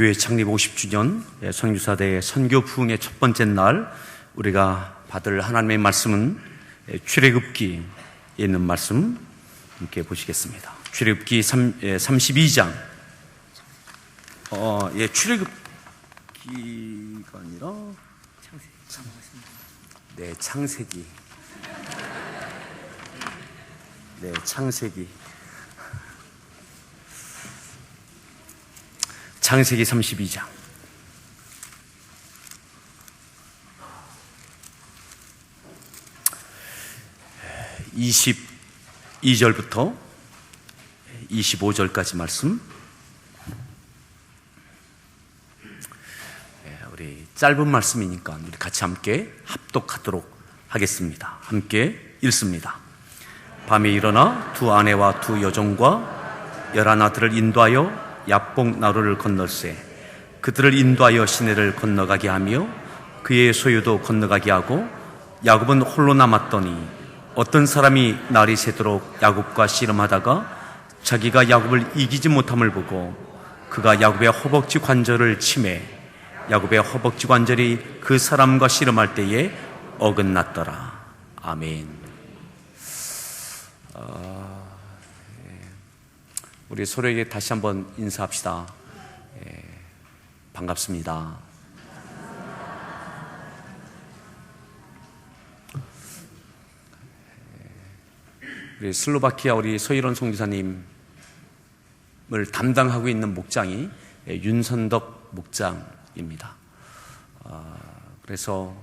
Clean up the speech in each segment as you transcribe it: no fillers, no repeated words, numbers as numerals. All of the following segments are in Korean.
교회 창립 50주년 선교사대회 선교 부흥의 첫 번째 날 우리가 받을 하나님의 말씀은 출애굽기에 있는 말씀 함께 보시겠습니다. 출애굽기 32장. 출애굽기가 아니라 창세기. 창세기 32장. 22절부터 25절까지 말씀. 우리 짧은 말씀이니까 우리 같이 함께 합독하도록 하겠습니다. 함께 읽습니다. 밤에 일어나 두 아내와 두 여종과 11아들을 인도하여 야복 나루를 건널세 그들을 인도하여 시내를 건너가게 하며 그의 소유도 건너가게 하고 야곱은 홀로 남았더니 어떤 사람이 날이 새도록 야곱과 씨름하다가 자기가 야곱을 이기지 못함을 보고 그가 야곱의 허벅지 관절을 치매 야곱의 허벅지 관절이 그 사람과 씨름할 때에 어긋났더라. 아멘. 우리 서로에게 다시 한번 인사합시다. 반갑습니다. 우리 슬로바키아 우리 서일원 송지사님을 담당하고 있는 목장이 윤선덕 목장입니다. 그래서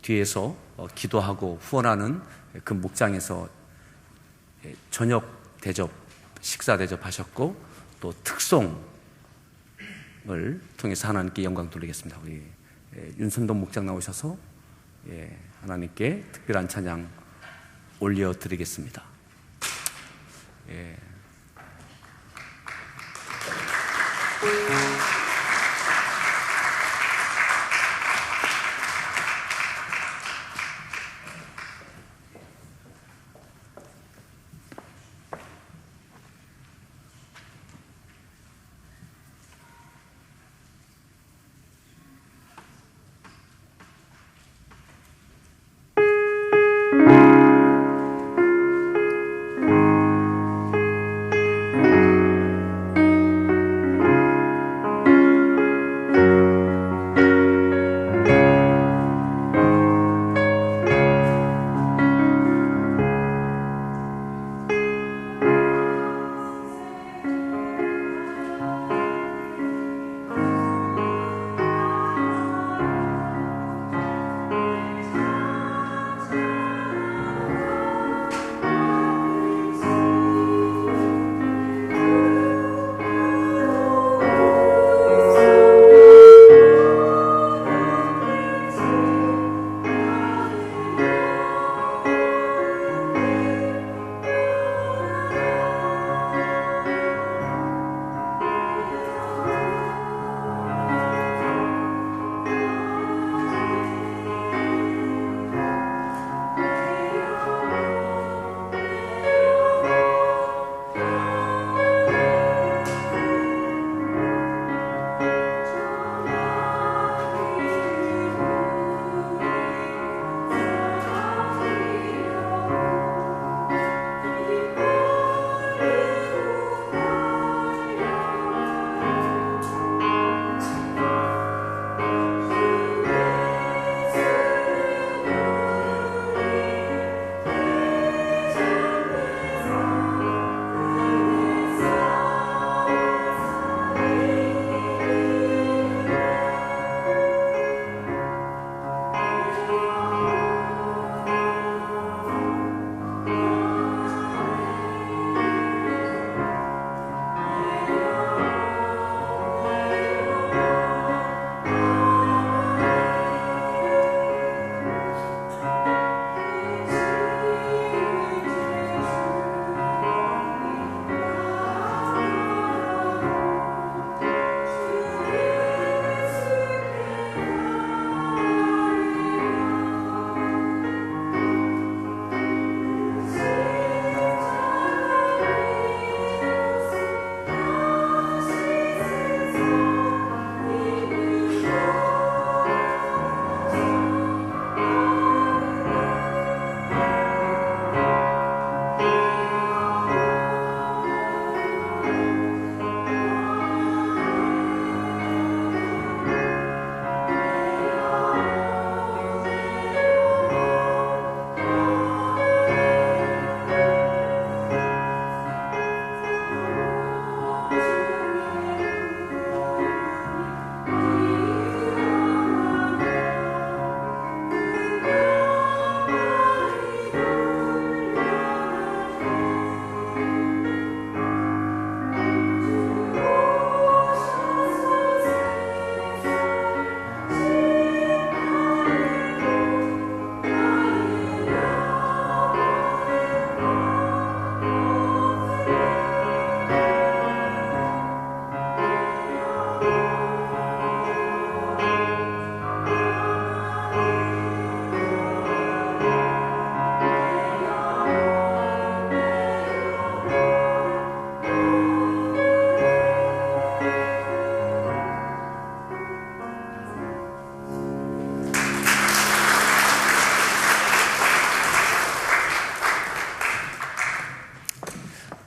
뒤에서 기도하고 후원하는 그 목장에서 저녁 대접, 식사 대접하셨고 또 특송을 통해서 하나님께 영광 돌리겠습니다. 우리 윤선동 목장 나오셔서 하나님께 특별한 찬양 올려드리겠습니다.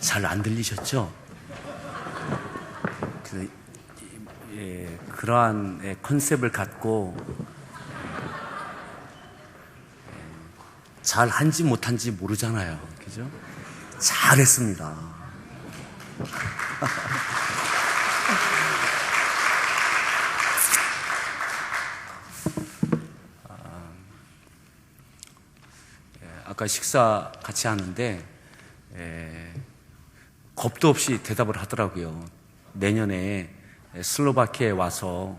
잘 안 들리셨죠? 그러한 컨셉을 갖고 잘 한지 못한지 모르잖아요. 그죠? 잘했습니다. 아까 식사 같이 하는데 겁도 없이 대답을 하더라고요. 내년에 슬로바키아에 와서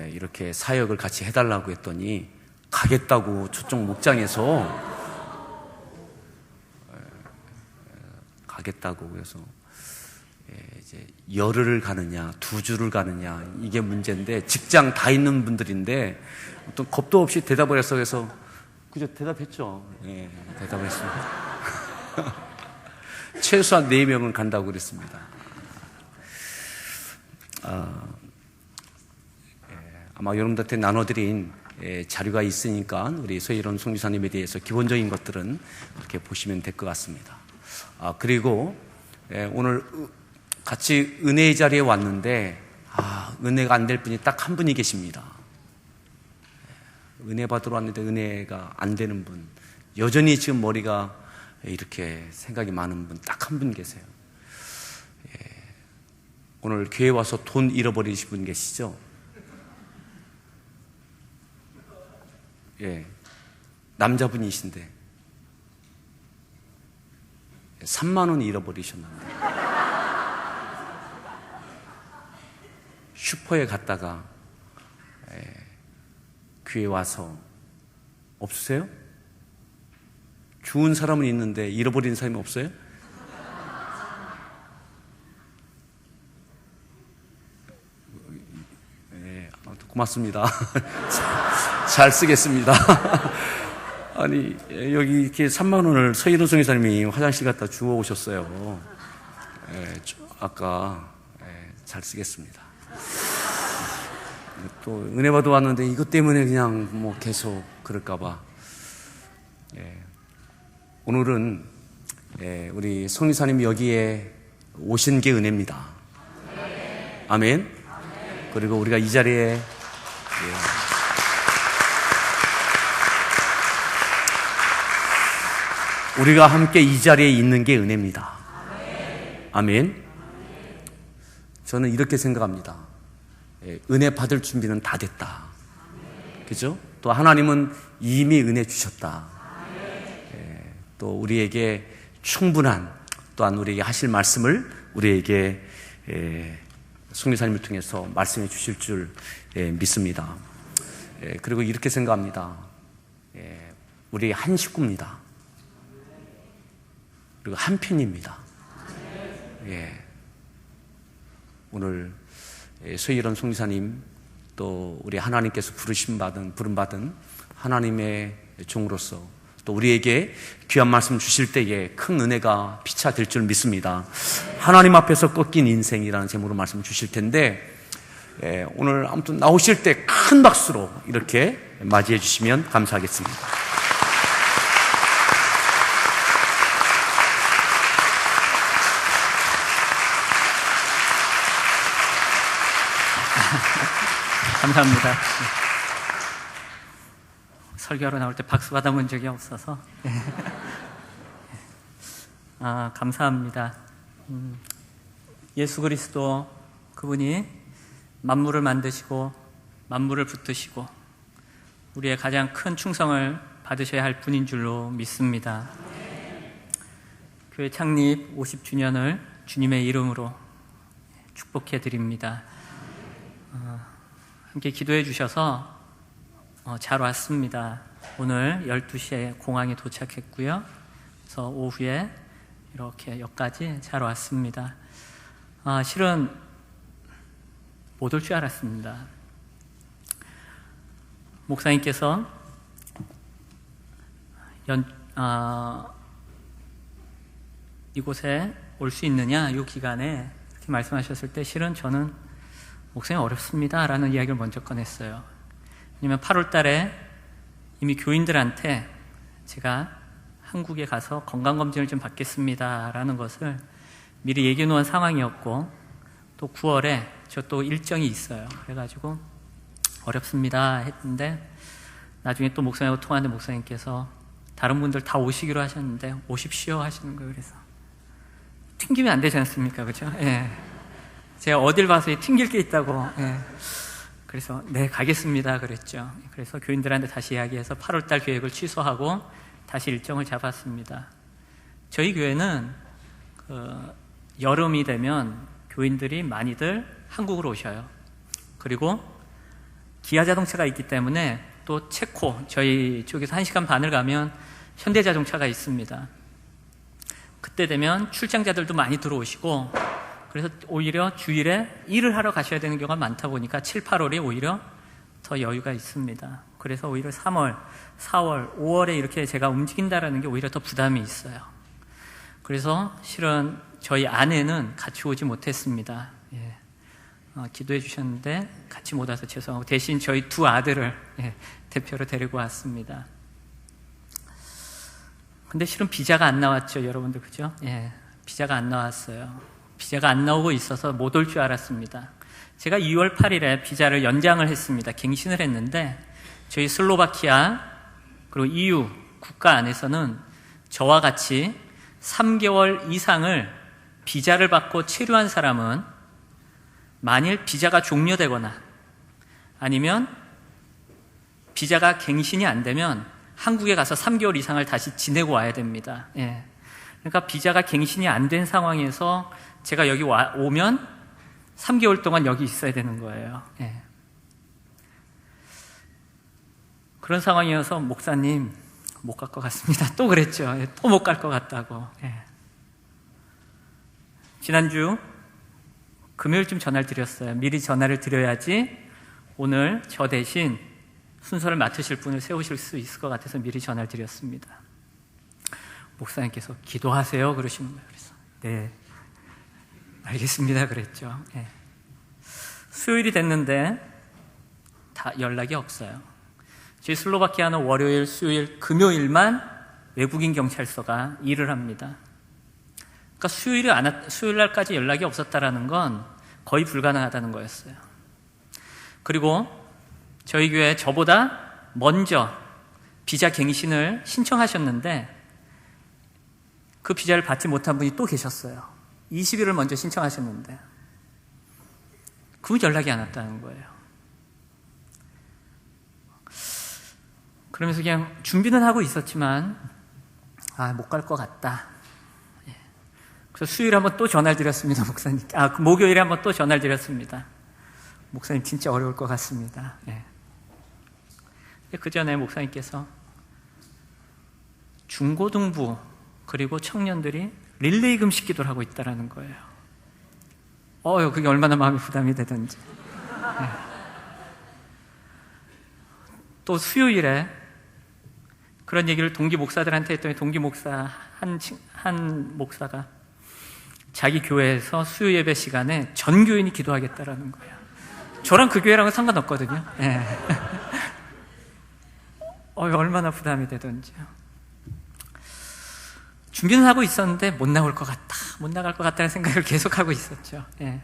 이렇게 사역을 같이 해달라고 했더니 가겠다고 저쪽 목장에서 가겠다고. 그래서 이제 열흘을 가느냐 2주를 가느냐 이게 문제인데, 직장 다 있는 분들인데 어떤 겁도 없이 대답을 해서, 그래서 그죠? 대답했죠. 예, 대답했습니다. 최소한 4명은 간다고 그랬습니다. 아마 여러분들한테 나눠드린 자료가 있으니까 우리 서희론 송지사님에 대해서 기본적인 것들은 이렇게 보시면 될 것 같습니다. 그리고 오늘 같이 은혜의 자리에 왔는데 은혜가 안 될 분이 딱 한 분이 계십니다. 은혜 받으러 왔는데 은혜가 안 되는 분, 여전히 지금 머리가 이렇게 생각이 많은 분 딱 한 분 계세요. 오늘 교회 와서 돈 잃어버리신 분 계시죠? 예, 남자분이신데 3만 원 잃어버리셨는데 슈퍼에 갔다가 교회 와서 없으세요? 주운 사람은 있는데 잃어버린 사람이 없어요? 네, 고맙습니다. 잘 쓰겠습니다. 아니, 여기 이렇게 3만 원을 서희론 송지사님이 화장실 갔다 주워 오셨어요. 아까 잘 쓰겠습니다. 또 은혜 받아 왔는데 이것 때문에 그냥 뭐 계속 그럴까봐. 오늘은 우리 송지사님이 여기에 오신 게 은혜입니다. 아멘. 그리고 우리가 이 자리에 우리가 함께 이 자리에 있는 게 은혜입니다. 아멘. 저는 이렇게 생각합니다. 은혜 받을 준비는 다 됐다. 그죠? 또 하나님은 이미 은혜 주셨다. 또 우리에게 충분한, 또한 우리에게 하실 말씀을 우리에게 송지사님을 통해서 말씀해 주실 줄 믿습니다. 그리고 이렇게 생각합니다. 우리 한 식구입니다. 그리고 한 편입니다. 오늘 서희론 송지사님, 또 우리 하나님께서 부름받은 하나님의 종으로서 또 우리에게 귀한 말씀 주실 때에 큰 은혜가 피차될 줄 믿습니다. 하나님 앞에서 꺾인 인생이라는 제목으로 말씀 주실 텐데, 오늘 아무튼 나오실 때 큰 박수로 이렇게 맞이해 주시면 감사하겠습니다. 감사합니다. 설교하러 나올 때 박수 받아본 적이 없어서 감사합니다. 예수 그리스도 그분이 만물을 만드시고 만물을 붙드시고 우리의 가장 큰 충성을 받으셔야 할 분인 줄로 믿습니다. 교회 창립 50주년을 주님의 이름으로 축복해 드립니다. 함께 기도해 주셔서 잘 왔습니다. 오늘 12시에 공항에 도착했고요. 그래서 오후에 이렇게 역까지 잘 왔습니다. 실은 못 올 줄 알았습니다. 목사님께서 이곳에 올 수 있느냐, 이 기간에 이렇게 말씀하셨을 때 실은 저는 목사님 어렵습니다 라는 이야기를 먼저 꺼냈어요. 왜냐면 8월 달에 이미 교인들한테 제가 한국에 가서 건강검진을 좀 받겠습니다 라는 것을 미리 얘기해 놓은 상황이었고 또 9월에 저 또 일정이 있어요. 그래가지고 어렵습니다 했는데 나중에 또 목사님하고 통화하는데 목사님께서 다른 분들 다 오시기로 하셨는데 오십시오 하시는 거예요. 그래서 튕기면 안 되지 않습니까? 그죠? 예. 제가 어딜 봐서 튕길 게 있다고. 예. 그래서 네 가겠습니다 그랬죠. 그래서 교인들한테 다시 이야기해서 8월달 계획을 취소하고 다시 일정을 잡았습니다. 저희 교회는 여름이 되면 교인들이 많이들 한국으로 오셔요. 그리고 기아 자동차가 있기 때문에 또 체코 저희 쪽에서 1시간 반을 가면 현대자동차가 있습니다. 그때 되면 출장자들도 많이 들어오시고 그래서 오히려 주일에 일을 하러 가셔야 되는 경우가 많다 보니까 7, 8월이 오히려 더 여유가 있습니다. 그래서 오히려 3월, 4월, 5월에 이렇게 제가 움직인다라는 게 오히려 더 부담이 있어요. 그래서 실은 저희 아내는 같이 오지 못했습니다. 예. 기도해 주셨는데 같이 못 와서 죄송하고 대신 저희 두 아들을 대표로 데리고 왔습니다. 근데 실은 비자가 안 나왔죠, 여러분들 그죠? 예, 비자가 안 나왔어요. 비자가 안 나오고 있어서 못 올 줄 알았습니다. 제가 2월 8일에 비자를 연장을 했습니다. 갱신을 했는데 저희 슬로바키아 그리고 EU 국가 안에서는 저와 같이 3개월 이상을 비자를 받고 체류한 사람은 만일 비자가 종료되거나 아니면 비자가 갱신이 안 되면 한국에 가서 3개월 이상을 다시 지내고 와야 됩니다. 예. 그러니까 비자가 갱신이 안 된 상황에서 제가 여기 오면 3개월 동안 여기 있어야 되는 거예요. 예. 그런 상황이어서 목사님 못 갈 것 같습니다. 또 그랬죠. 또 못 갈 것 같다고. 예. 지난주 금요일쯤 전화를 드렸어요. 미리 전화를 드려야지 오늘 저 대신 순서를 맡으실 분을 세우실 수 있을 것 같아서 미리 전화를 드렸습니다. 목사님께서 기도하세요 그러시는 거예요. 그래서 네 알겠습니다 그랬죠. 네. 수요일이 됐는데 다 연락이 없어요. 저희 슬로바키아는 월요일, 수요일, 금요일만 외국인 경찰서가 일을 합니다. 그러니까 수요일 날까지 연락이 없었다라는 건 거의 불가능하다는 거였어요. 그리고 저희 교회 저보다 먼저 비자 갱신을 신청하셨는데 그 비자를 받지 못한 분이 또 계셨어요. 20일을 먼저 신청하셨는데 그분 연락이 안 왔다는 거예요. 그러면서 그냥 준비는 하고 있었지만 못 갈 것 같다. 그래서 수요일에 한번 또 전화를 드렸습니다. 목사님. 목요일에 한번 또 전화를 드렸습니다. 목사님 진짜 어려울 것 같습니다. 예. 그 전에 목사님께서 중고등부 그리고 청년들이 릴레이 금식 기도를 하고 있다는 거예요. 그게 얼마나 마음이 부담이 되든지. 예. 또 수요일에 그런 얘기를 동기 목사들한테 했더니 동기 목사 한 목사가 자기 교회에서 수요 예배 시간에 전 교인이 기도하겠다라는 거예요. 저랑 그 교회랑은 상관없거든요. 예. 얼마나 부담이 되던지요. 준비는 하고 있었는데 못 나갈 것 같다는 생각을 계속하고 있었죠. 예.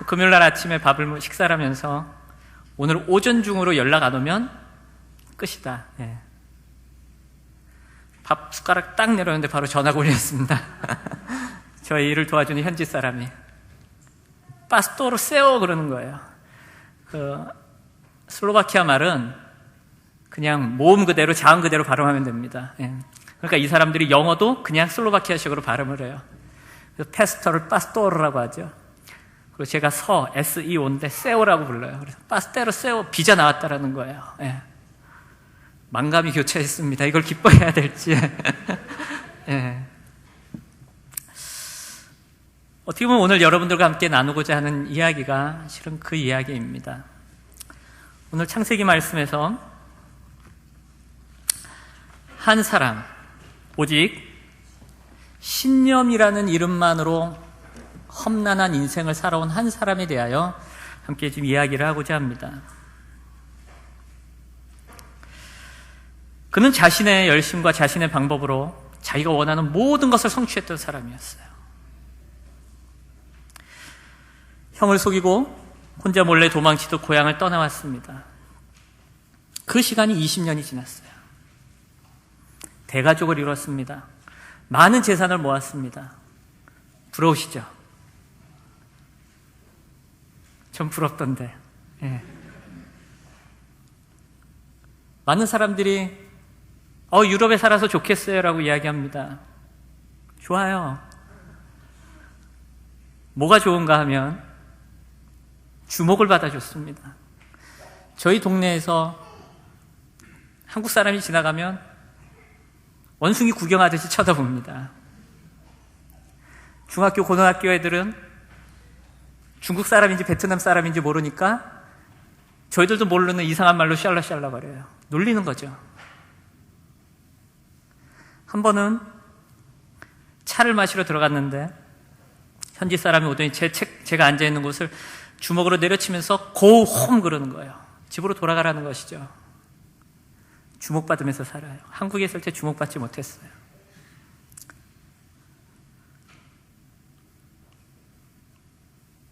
금요일날 아침에 식사를 하면서 오늘 오전 중으로 연락 안 오면 끝이다. 예. 밥 숟가락 딱 내렸는데 바로 전화가 올렸습니다. 저희 일을 도와주는 현지 사람이 파스토로 세오 그러는 거예요. 슬로바키아 말은 그냥 모음 그대로 자음 그대로 발음하면 됩니다. 예. 그러니까 이 사람들이 영어도 그냥 슬로바키아식으로 발음을 해요. 그래서 페스토를 파스토르라고 하죠. 그리고 제가 SEO인데 세오라고 불러요. 그래서 파스테로 세오 비자 나왔다라는 거예요. 예. 만감이 교차했습니다. 이걸 기뻐해야 될지. 예. 어떻게 보면 오늘 여러분들과 함께 나누고자 하는 이야기가 실은 그 이야기입니다. 오늘 창세기 말씀에서 한 사람, 오직 신념이라는 이름만으로 험난한 인생을 살아온 한 사람에 대하여 함께 지금 이야기를 하고자 합니다. 그는 자신의 열심과 자신의 방법으로 자기가 원하는 모든 것을 성취했던 사람이었어요. 형을 속이고 혼자 몰래 도망치듯 고향을 떠나왔습니다. 그 시간이 20년이 지났어요. 대가족을 이뤘습니다. 많은 재산을 모았습니다. 부러우시죠? 전 부럽던데. 예. 많은 사람들이 유럽에 살아서 좋겠어요 라고 이야기합니다. 좋아요. 뭐가 좋은가 하면 주목을 받아줬습니다. 저희 동네에서 한국 사람이 지나가면 원숭이 구경하듯이 쳐다봅니다. 중학교, 고등학교 애들은 중국 사람인지 베트남 사람인지 모르니까 저희들도 모르는 이상한 말로 샬라샬라 거려요. 놀리는 거죠. 한 번은 차를 마시러 들어갔는데 현지 사람이 오더니 제가 앉아있는 곳을 주먹으로 내려치면서 고홈 그러는 거예요. 집으로 돌아가라는 것이죠. 주목받으면서 살아요. 한국에 있을 때 주목받지 못했어요.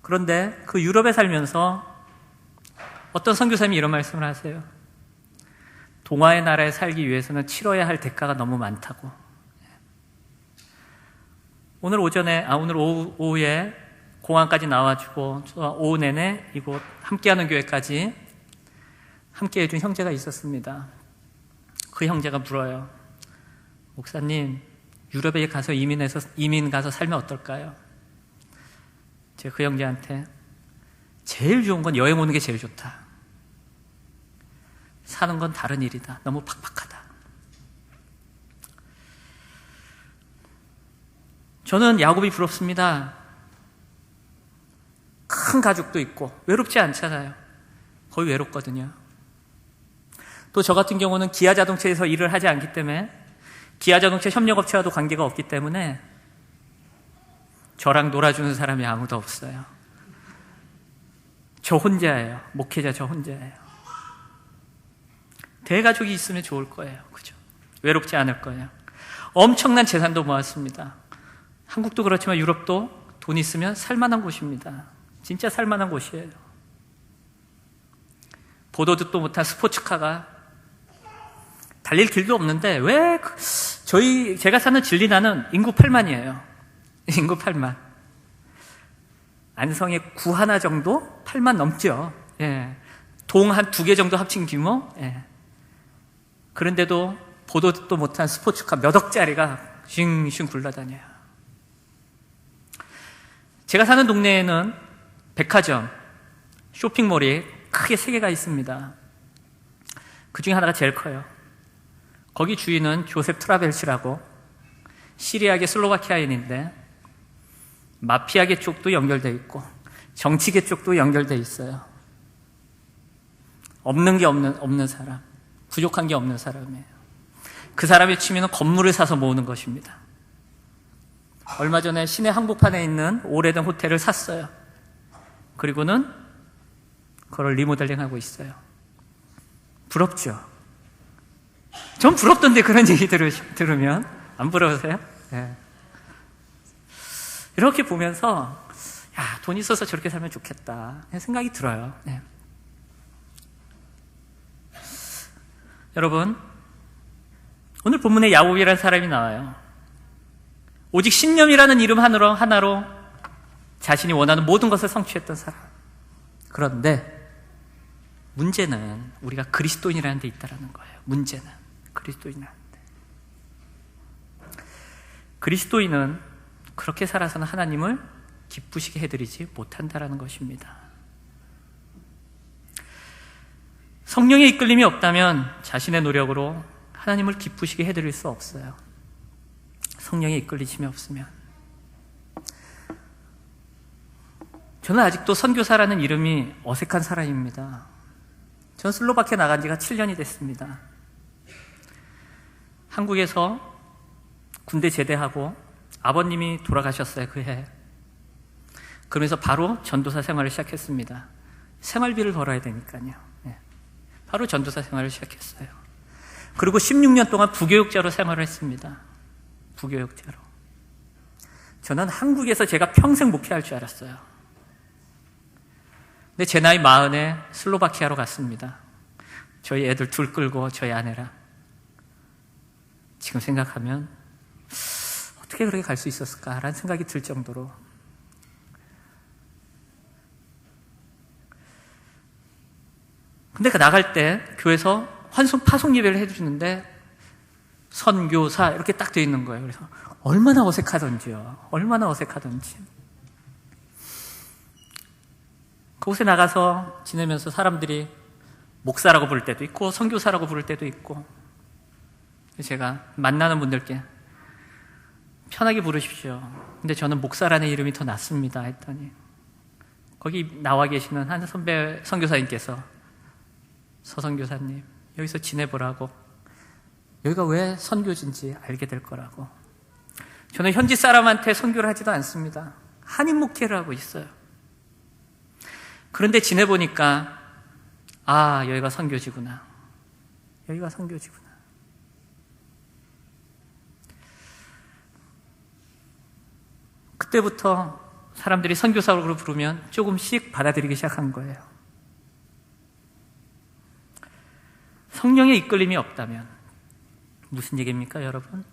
그런데 그 유럽에 살면서 어떤 선교사님이 이런 말씀을 하세요. 동화의 나라에 살기 위해서는 치러야 할 대가가 너무 많다고. 오늘 오후에 공항까지 나와주고 오후 내내 이곳 함께하는 교회까지 함께해 준 형제가 있었습니다. 그 형제가 물어요. 목사님, 유럽에 가서 이민 가서 살면 어떨까요? 제가 그 형제한테 제일 좋은 건 여행 오는 게 제일 좋다. 사는 건 다른 일이다. 너무 팍팍하다. 저는 야곱이 부럽습니다. 큰 가족도 있고 외롭지 않잖아요. 거의 외롭거든요. 또 저 같은 경우는 기아자동차에서 일을 하지 않기 때문에 기아자동차 협력업체와도 관계가 없기 때문에 저랑 놀아주는 사람이 아무도 없어요. 저 혼자예요. 목회자 저 혼자예요. 대가족이 있으면 좋을 거예요. 그죠? 외롭지 않을 거예요. 엄청난 재산도 모았습니다. 한국도 그렇지만 유럽도 돈 있으면 살만한 곳입니다. 진짜 살만한 곳이에요. 보도 듣도 못한 스포츠카가 달릴 길도 없는데 왜 제가 사는 진리나는 인구 8만이에요. 인구 8만. 안성의 구 하나 정도 8만 넘죠. 예. 동 한 2개 정도 합친 규모. 예. 그런데도 보도 듣도 못한 스포츠카 몇 억짜리가 싱싱 굴러다녀요. 제가 사는 동네에는 백화점, 쇼핑몰이 크게 3개가 있습니다. 그 중에 하나가 제일 커요. 거기 주인은 조셉 트라벨시라고 시리아계 슬로바키아인인데 마피아계 쪽도 연결되어 있고 정치계 쪽도 연결되어 있어요. 없는 게 없는 사람, 부족한 게 없는 사람이에요. 그 사람의 취미는 건물을 사서 모으는 것입니다. 얼마 전에 시내 한복판에 있는 오래된 호텔을 샀어요. 그리고는 그걸 리모델링하고 있어요. 부럽죠? 전 부럽던데 그런 얘기 들으면 안 부러우세요? 네. 이렇게 보면서 돈 있어서 저렇게 살면 좋겠다 생각이 들어요. 네. 여러분, 오늘 본문에 야곱이라는 사람이 나와요. 오직 신념이라는 이름 하나로 자신이 원하는 모든 것을 성취했던 사람. 그런데 문제는 우리가 그리스도인이라는 데 있다는 거예요. 문제는 그리스도인이라는 데. 그리스도인은 그렇게 살아서는 하나님을 기쁘시게 해드리지 못한다는 것입니다. 성령의 이끌림이 없다면 자신의 노력으로 하나님을 기쁘시게 해드릴 수 없어요. 성령의 이끌리심이 없으면. 저는 아직도 선교사라는 이름이 어색한 사람입니다. 저는 슬로바키아 나간 지가 7년이 됐습니다. 한국에서 군대 제대하고 아버님이 돌아가셨어요, 그 해. 그러면서 바로 전도사 생활을 시작했습니다. 생활비를 벌어야 되니까요. 네. 바로 전도사 생활을 시작했어요. 그리고 16년 동안 부교육자로 생활을 했습니다. 부교역자로. 저는 한국에서 제가 평생 목회할 줄 알았어요. 근데 제 나이 40에 슬로바키아로 갔습니다. 저희 애들 둘 끌고 저희 아내랑. 지금 생각하면 어떻게 그렇게 갈 수 있었을까라는 생각이 들 정도로. 근데 그 나갈 때 교회에서 파송 예배를 해주는데 선교사 이렇게 딱 돼 있는 거예요. 그래서 얼마나 어색하던지요. 얼마나 어색하던지. 그곳에 나가서 지내면서 사람들이 목사라고 부를 때도 있고 선교사라고 부를 때도 있고, 제가 만나는 분들께 편하게 부르십시오. 근데 저는 목사라는 이름이 더 낫습니다 했더니, 거기 나와 계시는 한 선배 선교사님께서 서선교사님, 여기서 지내보라고, 여기가 왜 선교지인지 알게 될 거라고. 저는 현지 사람한테 선교를 하지도 않습니다. 한인 목회를 하고 있어요. 그런데 지내보니까 아, 여기가 선교지구나. 여기가 선교지구나. 그때부터 사람들이 선교사로 부르면 조금씩 받아들이기 시작한 거예요. 성령의 이끌림이 없다면, 무슨 얘기입니까, 여러분?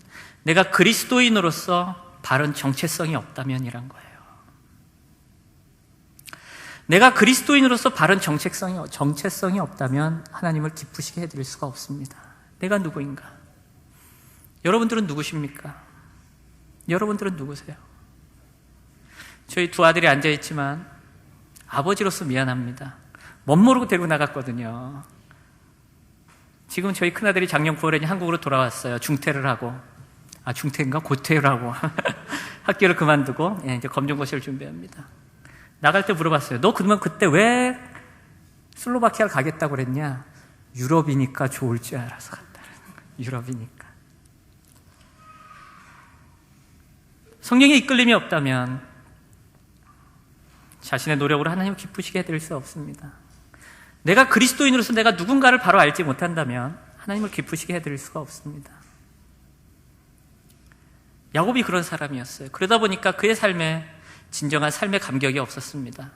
내가 그리스도인으로서 바른 정체성이 없다면이란 거예요. 내가 그리스도인으로서 바른 정체성이 없다면 하나님을 기쁘시게 해드릴 수가 없습니다. 내가 누구인가? 여러분들은 누구십니까? 여러분들은 누구세요? 저희 두 아들이 앉아있지만 아버지로서 미안합니다. 멋모르고 데리고 나갔거든요. 지금 저희 큰아들이 작년 9월에 한국으로 돌아왔어요. 중퇴를 하고. 중퇴인가? 고퇴를 하고. 학교를 그만두고 이제 검정고시를 준비합니다. 나갈 때 물어봤어요. 너 그러면 그때 왜 슬로바키아를 가겠다고 그랬냐? 유럽이니까 좋을 줄 알아서 갔다. 유럽이니까. 성령의 이끌림이 없다면 자신의 노력으로 하나님을 기쁘시게 해드릴 수 없습니다. 내가 그리스도인으로서 내가 누군가를 바로 알지 못한다면 하나님을 기쁘시게 해드릴 수가 없습니다. 야곱이 그런 사람이었어요. 그러다 보니까 그의 삶에 진정한 삶의 감격이 없었습니다.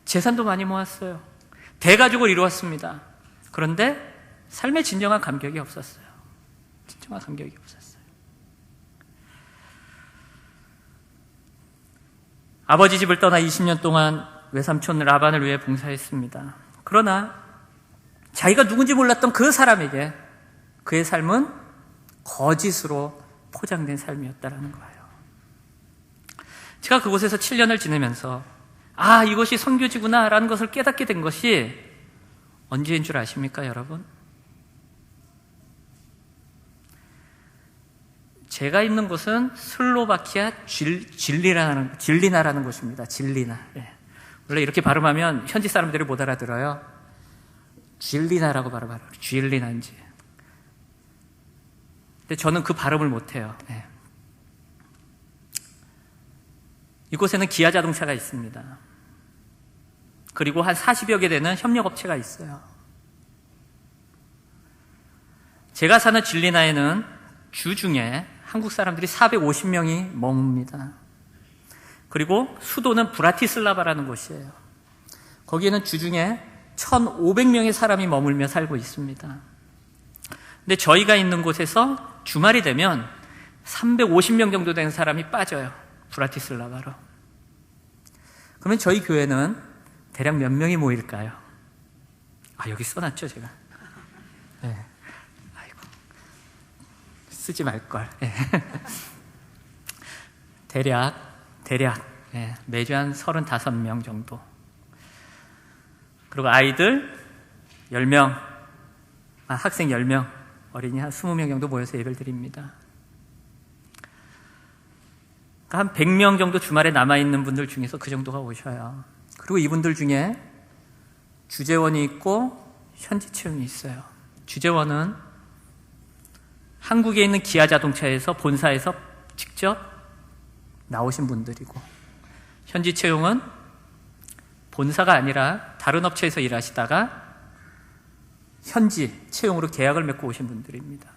재산도 많이 모았어요. 대가족을 이루었습니다. 그런데 삶의 진정한 감격이 없었어요. 진정한 감격이 없었어요. 아버지 집을 떠나 20년 동안 외삼촌 라반을 위해 봉사했습니다. 그러나 자기가 누군지 몰랐던 그 사람에게 그의 삶은 거짓으로 포장된 삶이었다는 거예요. 제가 그곳에서 7년을 지내면서 이것이 선교지구나 라는 것을 깨닫게 된 것이 언제인 줄 아십니까, 여러분? 제가 있는 곳은 슬로바키아 질리나라는 곳입니다. 질리나. 네. 원래 이렇게 발음하면 현지 사람들이 못 알아들어요. 질리나라고 발음하라고. 질리나인지. 근데 저는 그 발음을 못해요. 네. 이곳에는 기아 자동차가 있습니다. 그리고 한 40여 개 되는 협력업체가 있어요. 제가 사는 질리나에는 주 중에 한국 사람들이 450명이 머뭅니다. 그리고 수도는 브라티슬라바라는 곳이에요. 거기에는 주중에 1,500명의 사람이 머물며 살고 있습니다. 근데 저희가 있는 곳에서 주말이 되면 350명 정도 되는 사람이 빠져요. 브라티슬라바로. 그러면 저희 교회는 대략 몇 명이 모일까요? 여기 써놨죠, 제가. 네. 아이고. 쓰지 말걸. 네. 대략 매주 한 35명 정도. 그리고 아이들 10명, 학생 10명, 어린이 한 20명 정도 모여서 예배를 드립니다. 그러니까 한 100명 정도 주말에 남아있는 분들 중에서 그 정도가 오셔요. 그리고 이분들 중에 주재원이 있고 현지 채용이 있어요. 주재원은 한국에 있는 기아 자동차에서 본사에서 직접 나오신 분들이고, 현지 채용은 본사가 아니라 다른 업체에서 일하시다가 현지 채용으로 계약을 맺고 오신 분들입니다.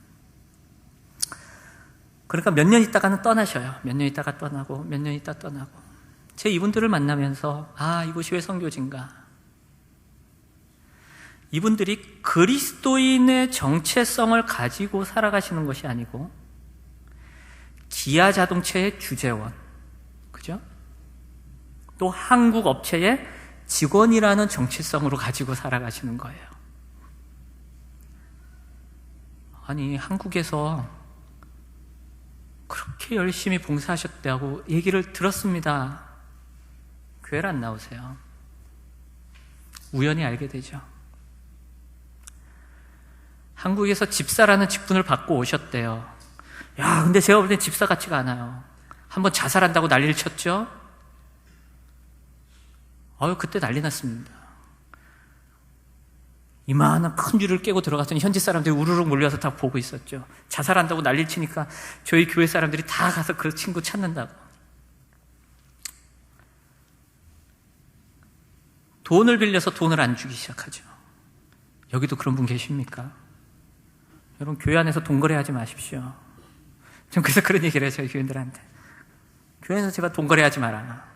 그러니까 몇 년 있다가는 떠나셔요. 몇 년 있다가 떠나고, 몇 년 있다 떠나고. 제 이분들을 만나면서, 아, 이곳이 왜 선교지인가? 이분들이 그리스도인의 정체성을 가지고 살아가시는 것이 아니고, 기아 자동차의 주재원, 그죠? 또 한국 업체의 직원이라는 정체성으로 가지고 살아가시는 거예요. 아니, 한국에서 그렇게 열심히 봉사하셨다고 얘기를 들었습니다. 교회를 안 나오세요. 우연히 알게 되죠. 한국에서 집사라는 직분을 받고 오셨대요. 야, 근데 제가 볼 땐 집사 같지가 않아요. 한번 자살한다고 난리를 쳤죠? 그때 난리 났습니다. 이만한 큰 줄을 깨고 들어갔더니 현지 사람들이 우르르 몰려서 다 보고 있었죠. 자살한다고 난리를 치니까 저희 교회 사람들이 다 가서 그 친구 찾는다고. 돈을 빌려서 돈을 안 주기 시작하죠. 여기도 그런 분 계십니까? 여러분, 교회 안에서 돈 거래하지 마십시오. 전 그래서 그런 얘기를 해요, 저희 교인들한테. 교회에서 제발 돈 거래하지 마라.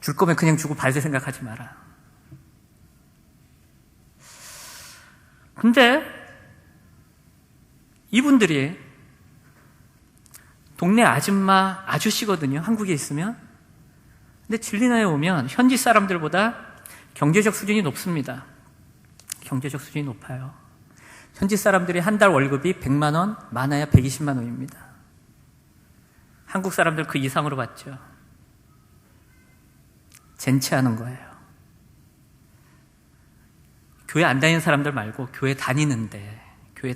줄 거면 그냥 주고 받을 생각하지 마라. 근데 이분들이 동네 아줌마, 아저씨거든요, 한국에 있으면. 근데 진리나에 오면 현지 사람들보다 경제적 수준이 높습니다. 경제적 수준이 높아요. 현지 사람들이 한 달 월급이 100만 원, 많아야 120만 원입니다. 한국 사람들 그 이상으로 받죠. 젠체하는 거예요. 교회 안 다니는 사람들 말고 교회 다니는데 교회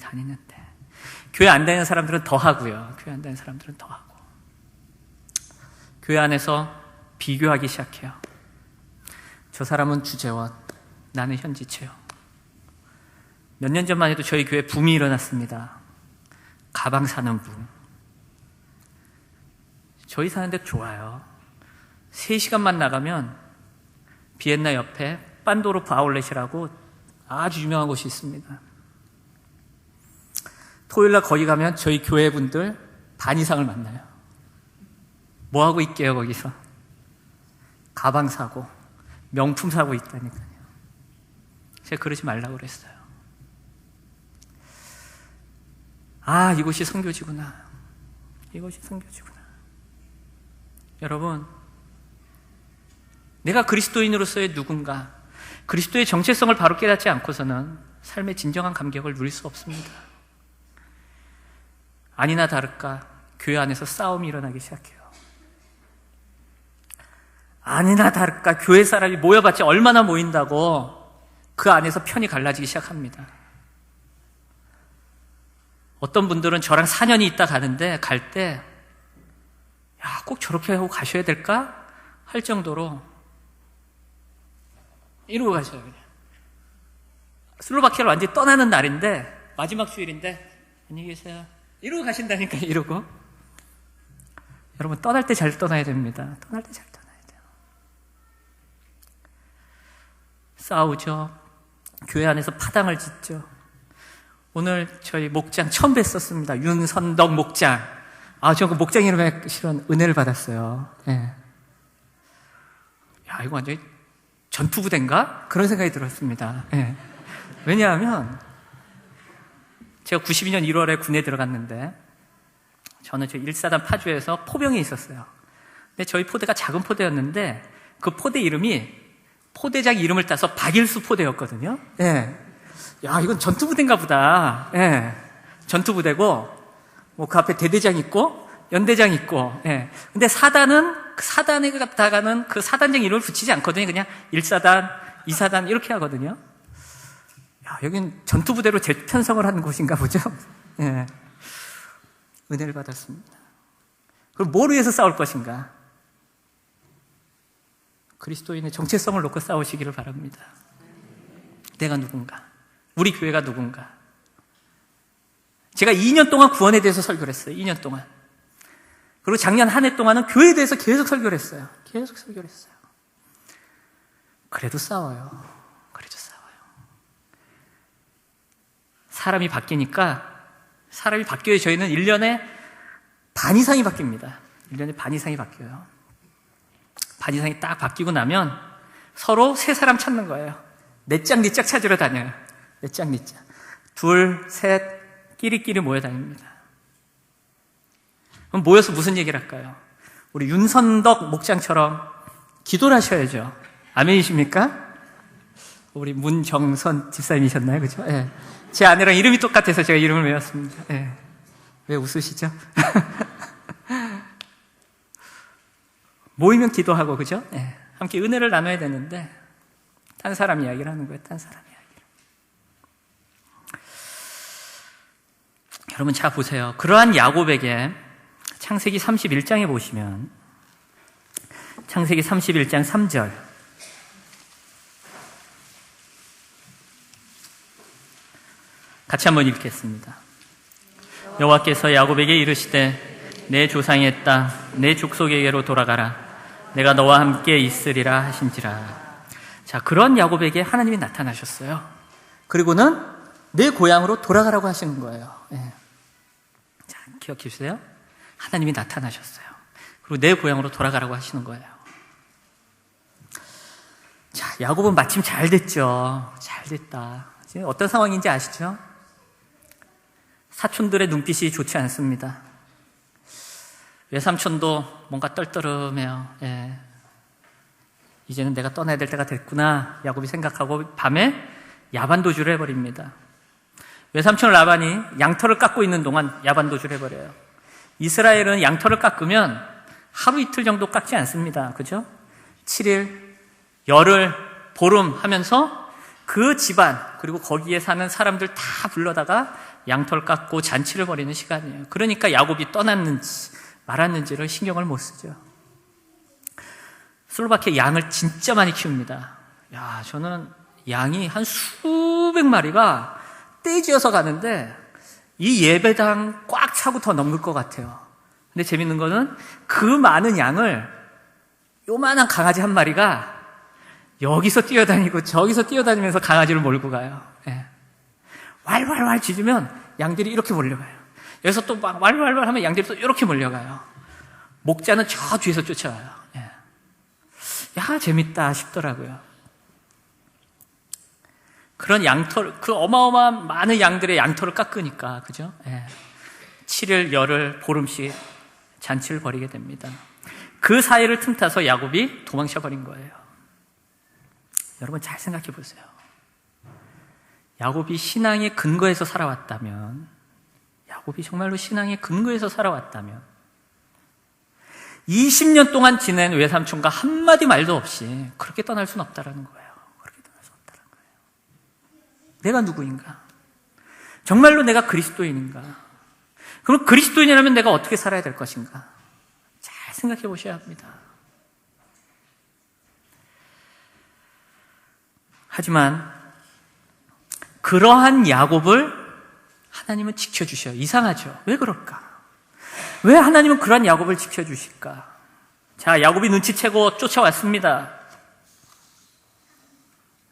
안 다니는 사람들은 더 하고요. 교회 안 다니는 사람들은 더 하고. 교회 안에서 비교하기 시작해요. 저 사람은 주재원, 나는 현지체요. 몇 년 전만 해도 저희 교회에 붐이 일어났습니다. 가방 사는 붐. 저희 사는데 좋아요. 3시간만 나가면 비엔나 옆에 빤도르프 아울렛이라고 아주 유명한 곳이 있습니다. 토요일날 거기 가면 저희 교회 분들 반 이상을 만나요. 뭐 하고 있게요, 거기서? 가방 사고, 명품 사고 있다니까요. 제가 그러지 말라고 그랬어요. 아, 이곳이 선교지구나. 이곳이 선교지구나. 여러분, 내가 그리스도인으로서의 누군가, 그리스도의 정체성을 바로 깨닫지 않고서는 삶의 진정한 감격을 누릴 수 없습니다. 아니나 다를까 교회 안에서 싸움이 일어나기 시작해요. 아니나 다를까 교회 사람이 모여봤자 얼마나 모인다고 그 안에서 편이 갈라지기 시작합니다. 어떤 분들은 저랑 4년이 있다 가는데 갈 때 야, 꼭 저렇게 하고 가셔야 될까? 할 정도로 이러고 가셔요, 그냥. 슬로바키아를 완전히 떠나는 날인데, 마지막 주일인데, 안녕히 계세요. 이러고 가신다니까요, 이러고. 여러분, 떠날 때 잘 떠나야 됩니다. 떠날 때 잘 떠나야 돼요. 싸우죠. 교회 안에서 파당을 짓죠. 오늘 저희 목장 처음 뵀었습니다. 윤선덕 목장. 아, 저 그 목장 이름에 실은 은혜를 받았어요. 예. 야, 이거 완전히 전투부대인가? 그런 생각이 들었습니다. 예. 왜냐하면 제가 92년 1월에 군에 들어갔는데 저는 저 1사단 파주에서 포병에 있었어요. 근데 저희 포대가 작은 포대였는데 그 포대 이름이 포대장 이름을 따서 박일수 포대였거든요. 예. 야, 이건 전투부대인가 보다. 예. 전투부대고 뭐 그 앞에 대대장 있고 연대장 있고. 예. 근데 사단은 그 사단에 갔다가는 그 사단장 이름을 붙이지 않거든요. 그냥 1사단, 2사단 이렇게 하거든요. 야, 여긴 전투부대로 재편성을 하는 곳인가 보죠. 예. 은혜를 받았습니다. 그럼 뭘 위해서 싸울 것인가? 그리스도인의 정체성을 놓고 싸우시기를 바랍니다. 내가 누군가? 우리 교회가 누군가? 제가 2년 동안 구원에 대해서 설교를 했어요. 2년 동안. 그리고 작년 한 해 동안은 교회에 대해서 계속 설교를 했어요. 계속 설교를 했어요. 그래도 싸워요. 그래도 싸워요. 사람이 바뀌니까, 사람이 바뀌어야 저희는 1년에 반 이상이 바뀝니다. 1년에 반 이상이 바뀌어요. 반 이상이 딱 바뀌고 나면 서로 세 사람 찾는 거예요. 네 짝 찾으러 다녀요. 네 짝. 둘, 셋, 끼리끼리 모여 다닙니다. 그럼 모여서 무슨 얘기를 할까요? 우리 윤선덕 목장처럼 기도를 하셔야죠. 아멘이십니까? 우리 문정선 집사님이셨나요? 그죠? 예. 제 아내랑 이름이 똑같아서 제가 이름을 외웠습니다. 예. 왜 웃으시죠? 모이면 기도하고, 그죠? 예. 함께 은혜를 나눠야 되는데, 딴 사람 이야기를 하는 거예요, 딴 사람 이야기를. 여러분, 자, 보세요. 그러한 야곱에게 창세기 31장에 보시면, 창세기 31장 3절. 같이 한번 읽겠습니다. 여호와께서 야곱에게 이르시되 내 조상의 땅, 내 족속에게로 돌아가라. 내가 너와 함께 있으리라 하신지라. 자, 그런 야곱에게 하나님이 나타나셨어요. 그리고는 내 고향으로 돌아가라고 하시는 거예요. 예. 자, 기억해 주세요. 하나님이 나타나셨어요. 그리고 내 고향으로 돌아가라고 하시는 거예요. 자, 야곱은 마침 잘 됐죠. 잘 됐다. 지금 어떤 상황인지 아시죠? 사촌들의 눈빛이 좋지 않습니다. 외삼촌도 뭔가 떨떠름해요. 예. 이제는 내가 떠나야 될 때가 됐구나, 야곱이 생각하고 밤에 야반도주를 해버립니다. 외삼촌 라반이 양털을 깎고 있는 동안 야반도주를 해버려요. 이스라엘은 양털을 깎으면 하루 이틀 정도 깎지 않습니다. 그죠? 7일, 열흘, 보름 하면서 그 집안, 그리고 거기에 사는 사람들 다 불러다가 양털 깎고 잔치를 벌이는 시간이에요. 그러니까 야곱이 떠났는지 말았는지를 신경을 못 쓰죠. 슬로바키아 양을 진짜 많이 키웁니다. 야, 저는 양이 한 수백 마리가 떼지어서 가는데 이 예배당 꽉 차고 더 넘을 것 같아요. 근데 재밌는 거는 그 많은 양을 요만한 강아지 한 마리가 여기서 뛰어다니고 저기서 뛰어다니면서 강아지를 몰고 가요. 예. 왈왈왈 짖으면 양들이 이렇게 몰려가요. 여기서 또 막 왈왈왈 하면 양들이 또 이렇게 몰려가요. 목자는 저 뒤에서 쫓아와요. 예. 야, 재밌다 싶더라고요. 그런 양털, 그 어마어마한 많은 양들의 양털을 깎으니까, 그죠? 예. 7일, 열흘, 보름씩 잔치를 벌이게 됩니다. 그 사이를 틈타서 야곱이 도망쳐 버린 거예요. 여러분 잘 생각해 보세요. 야곱이 신앙의 근거에서 살아왔다면, 야곱이 정말로 신앙의 근거에서 살아왔다면 20년 동안 지낸 외삼촌과 한마디 말도 없이 그렇게 떠날 수는 없다라는 거예요. 그렇게 떠날 수 없다는 거예요. 내가 누구인가? 정말로 내가 그리스도인인가? 그럼 그리스도인이라면 내가 어떻게 살아야 될 것인가? 잘 생각해 보셔야 합니다. 하지만 그러한 야곱을 하나님은 지켜주셔요. 이상하죠? 왜 그럴까? 왜 하나님은 그러한 야곱을 지켜주실까? 자, 야곱이 눈치채고 쫓아왔습니다.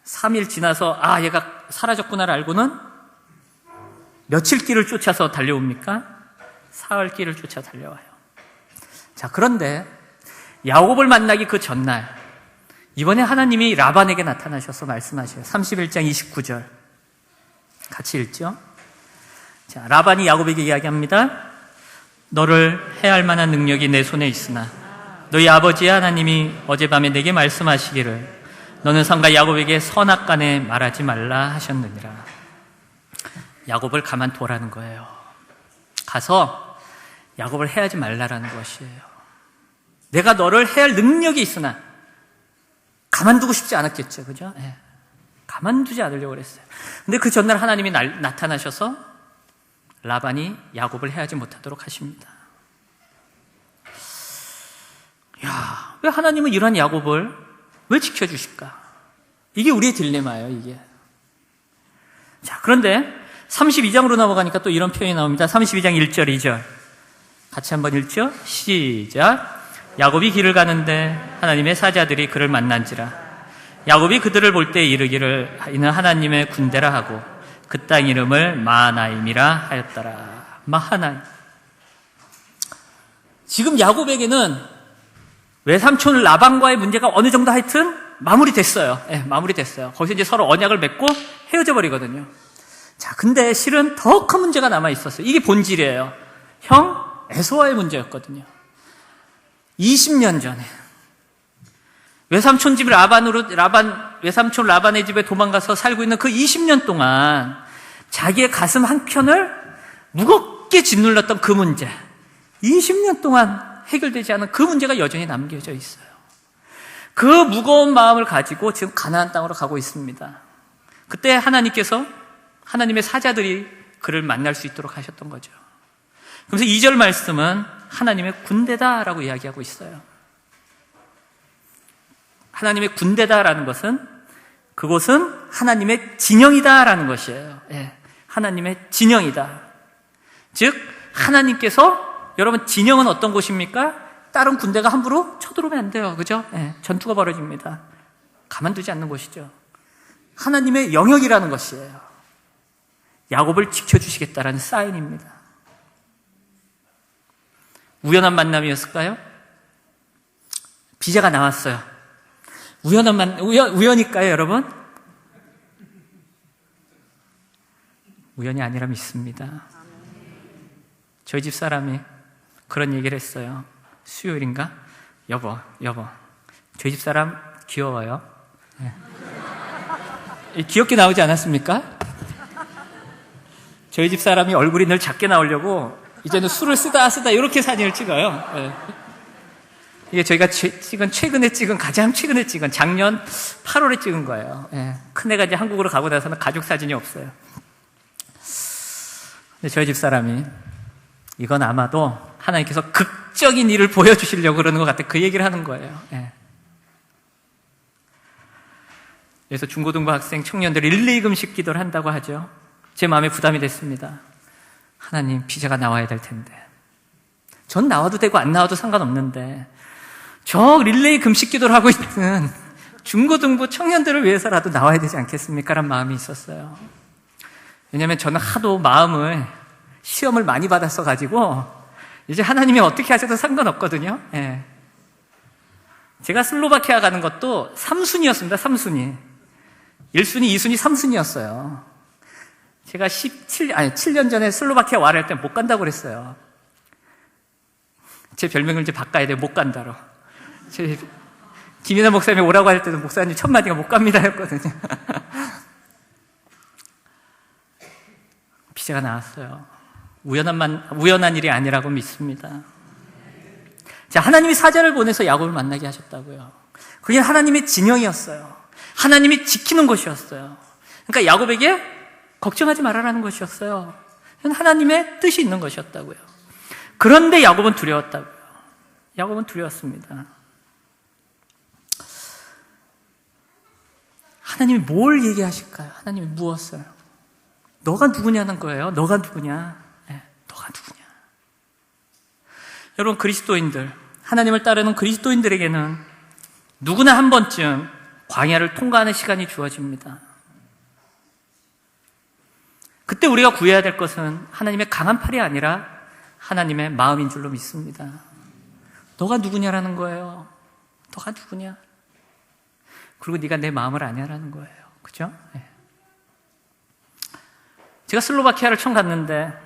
3일 지나서 아, 얘가 사라졌구나를 알고는 며칠 길을 쫓아서 달려옵니까? 사흘 길을 쫓아 달려와요. 자, 그런데 야곱을 만나기 그 전날 이번에 하나님이 라반에게 나타나셔서 말씀하셔요. 31장 29절 같이 읽죠. 자, 라반이 야곱에게 이야기합니다. 너를 해할 만한 능력이 내 손에 있으나 너희 아버지의 하나님이 어젯밤에 내게 말씀하시기를 너는 삼가 야곱에게 선악간에 말하지 말라 하셨느니라. 야곱을 가만두라는 거예요. 가서 야곱을 해하지 말라라는 것이에요. 내가 너를 해할 능력이 있으나 가만두고 싶지 않았겠죠. 그죠? 예. 가만두지 않으려고 그랬어요. 근데 그 전날 하나님이 나타나셔서 라반이 야곱을 해하지 못하도록 하십니다. 야, 왜 하나님은 이런 야곱을 왜 지켜주실까? 이게 우리의 딜레마예요, 이게. 자, 그런데 32장으로 넘어가니까 또 이런 표현이 나옵니다. 32장 1절, 2절. 같이 한번 읽죠? 시작. 야곱이 길을 가는데 하나님의 사자들이 그를 만난지라. 야곱이 그들을 볼 때 이르기를 이는 하나님의 군대라 하고 그 땅 이름을 마하나임이라 하였더라. 마하나임. 지금 야곱에게는 외삼촌 라반과의 문제가 어느 정도 하여튼 마무리됐어요. 예, 마무리됐어요. 거기서 이제 서로 언약을 맺고 헤어져 버리거든요. 자, 근데 실은 더 큰 문제가 남아 있었어요. 이게 본질이에요. 형 에서와의 문제였거든요. 20년 전에 외삼촌 집 외삼촌 라반의 집에 도망가서 살고 있는 그 20년 동안 자기의 가슴 한켠을 무겁게 짓눌렀던 그 문제, 20년 동안 해결되지 않은 그 문제가 여전히 남겨져 있어요. 그 무거운 마음을 가지고 지금 가나안 땅으로 가고 있습니다. 그때 하나님께서 하나님의 사자들이 그를 만날 수 있도록 하셨던 거죠. 그래서 2절 말씀은 하나님의 군대다라고 이야기하고 있어요. 하나님의 군대다라는 것은 그곳은 하나님의 진영이다라는 것이에요. 예, 하나님의 진영이다. 즉 하나님께서, 여러분 진영은 어떤 곳입니까? 다른 군대가 함부로 쳐들어오면 안 돼요. 그죠? 예, 전투가 벌어집니다. 가만두지 않는 곳이죠. 하나님의 영역이라는 것이에요. 야곱을 지켜주시겠다라는 사인입니다. 우연한 만남이었을까요? 비자가 나왔어요. 우연일까요, 여러분? 우연이 아니라 믿습니다. 저희 집 사람이 그런 얘기를 했어요. 수요일인가? 여보, 저희 집 사람 귀여워요. 네. 귀엽게 나오지 않았습니까? 저희 집 사람이 얼굴이 늘 작게 나오려고 이제는 술을 쓰다 이렇게 사진을 찍어요. 네. 이게 저희가 가장 최근에 찍은 작년 8월에 찍은 거예요. 네. 큰애가 이제 한국으로 가고 나서는 가족 사진이 없어요. 근데 저희 집 사람이 이건 아마도 하나님께서 극적인 일을 보여주시려고 그러는 것 같아. 그 얘기를 하는 거예요. 네. 그래서 중고등부 학생 청년들 릴레이 금식 기도를 한다고 하죠. 제 마음에 부담이 됐습니다. 하나님, 비자가 나와야 될 텐데. 전 나와도 되고 안 나와도 상관없는데 저 릴레이 금식 기도를 하고 있는 중고등부 청년들을 위해서라도 나와야 되지 않겠습니까? 라는 마음이 있었어요. 왜냐하면 저는 하도 시험을 많이 받았어 가지고 이제 하나님이 어떻게 하셔도 상관없거든요. 예. 제가 슬로바키아 가는 것도 3순위였습니다. 3순위. 1순위, 2순위, 3순위였어요. 제가 7년 전에 슬로바키아 와라 할 때 못 간다고 그랬어요. 제 별명을 이제 바꿔야 돼요. 못 간다로. 김인하 목사님이 오라고 할 때도 목사님 첫 마디가 못 갑니다 였거든요. 비자가 나왔어요. 우연한 일이 아니라고 믿습니다. 자, 하나님이 사자를 보내서 야곱을 만나게 하셨다고요. 그게 하나님의 진영이었어요. 하나님이 지키는 것이었어요. 그러니까 야곱에게 걱정하지 말아라는 것이었어요. 하나님의 뜻이 있는 것이었다고요. 그런데 야곱은 두려웠다고요. 야곱은 두려웠습니다. 하나님이 뭘 얘기하실까요? 하나님이 무엇을? 너가 누구냐는 거예요. 너가 누구냐? 네, 너가 누구냐? 여러분, 그리스도인들, 하나님을 따르는 그리스도인들에게는 누구나 한 번쯤 광야를 통과하는 시간이 주어집니다. 그때 우리가 구해야 될 것은 하나님의 강한 팔이 아니라 하나님의 마음인 줄로 믿습니다. 너가 누구냐라는 거예요. 너가 누구냐? 그리고 네가 내 마음을 아냐라는 거예요. 그죠? 네. 제가 슬로바키아를 처음 갔는데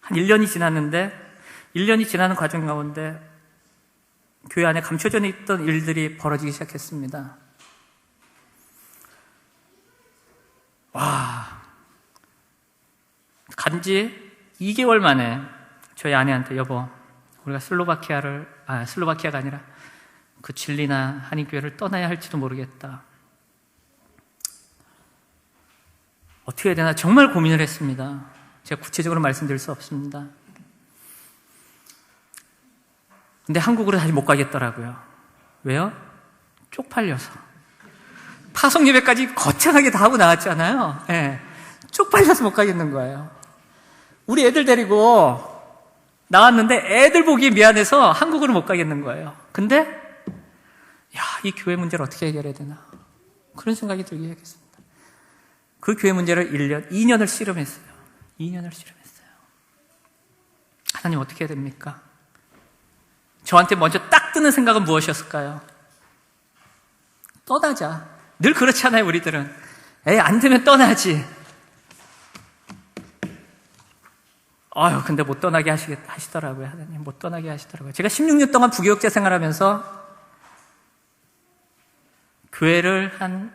한 1년이 지났는데 1년이 지나는 과정 가운데 교회 안에 감춰져 있던 일들이 벌어지기 시작했습니다. 와, 간지 2개월 만에 저희 아내한테 여보, 우리가 슬로바키아가 아니라 그 진리나 한인교회를 떠나야 할지도 모르겠다. 어떻게 해야 되나 정말 고민을 했습니다. 제가 구체적으로 말씀드릴 수 없습니다. 근데 한국으로 다시 못 가겠더라고요. 왜요? 쪽팔려서. 파송 예배까지 거창하게 다 하고 나왔잖아요. 네. 쪽팔려서 못 가겠는 거예요. 우리 애들 데리고 나왔는데 애들 보기에 미안해서 한국으로 못 가겠는 거예요. 근데 이 교회 문제를 어떻게 해결해야 되나 그런 생각이 들기 시작했습니다. 그 교회 문제를 2년을 씨름했어요. 2년을 씨름했어요. 하나님 어떻게 해야 됩니까? 저한테 먼저 딱 드는 생각은 무엇이었을까요? 떠나자. 늘 그렇잖아요, 우리들은. 에이, 안 되면 떠나지. 아유, 근데 못 떠나게 하시더라고요, 하나님. 못 떠나게 하시더라고요. 제가 16년 동안 부교육자 생활하면서 교회를 한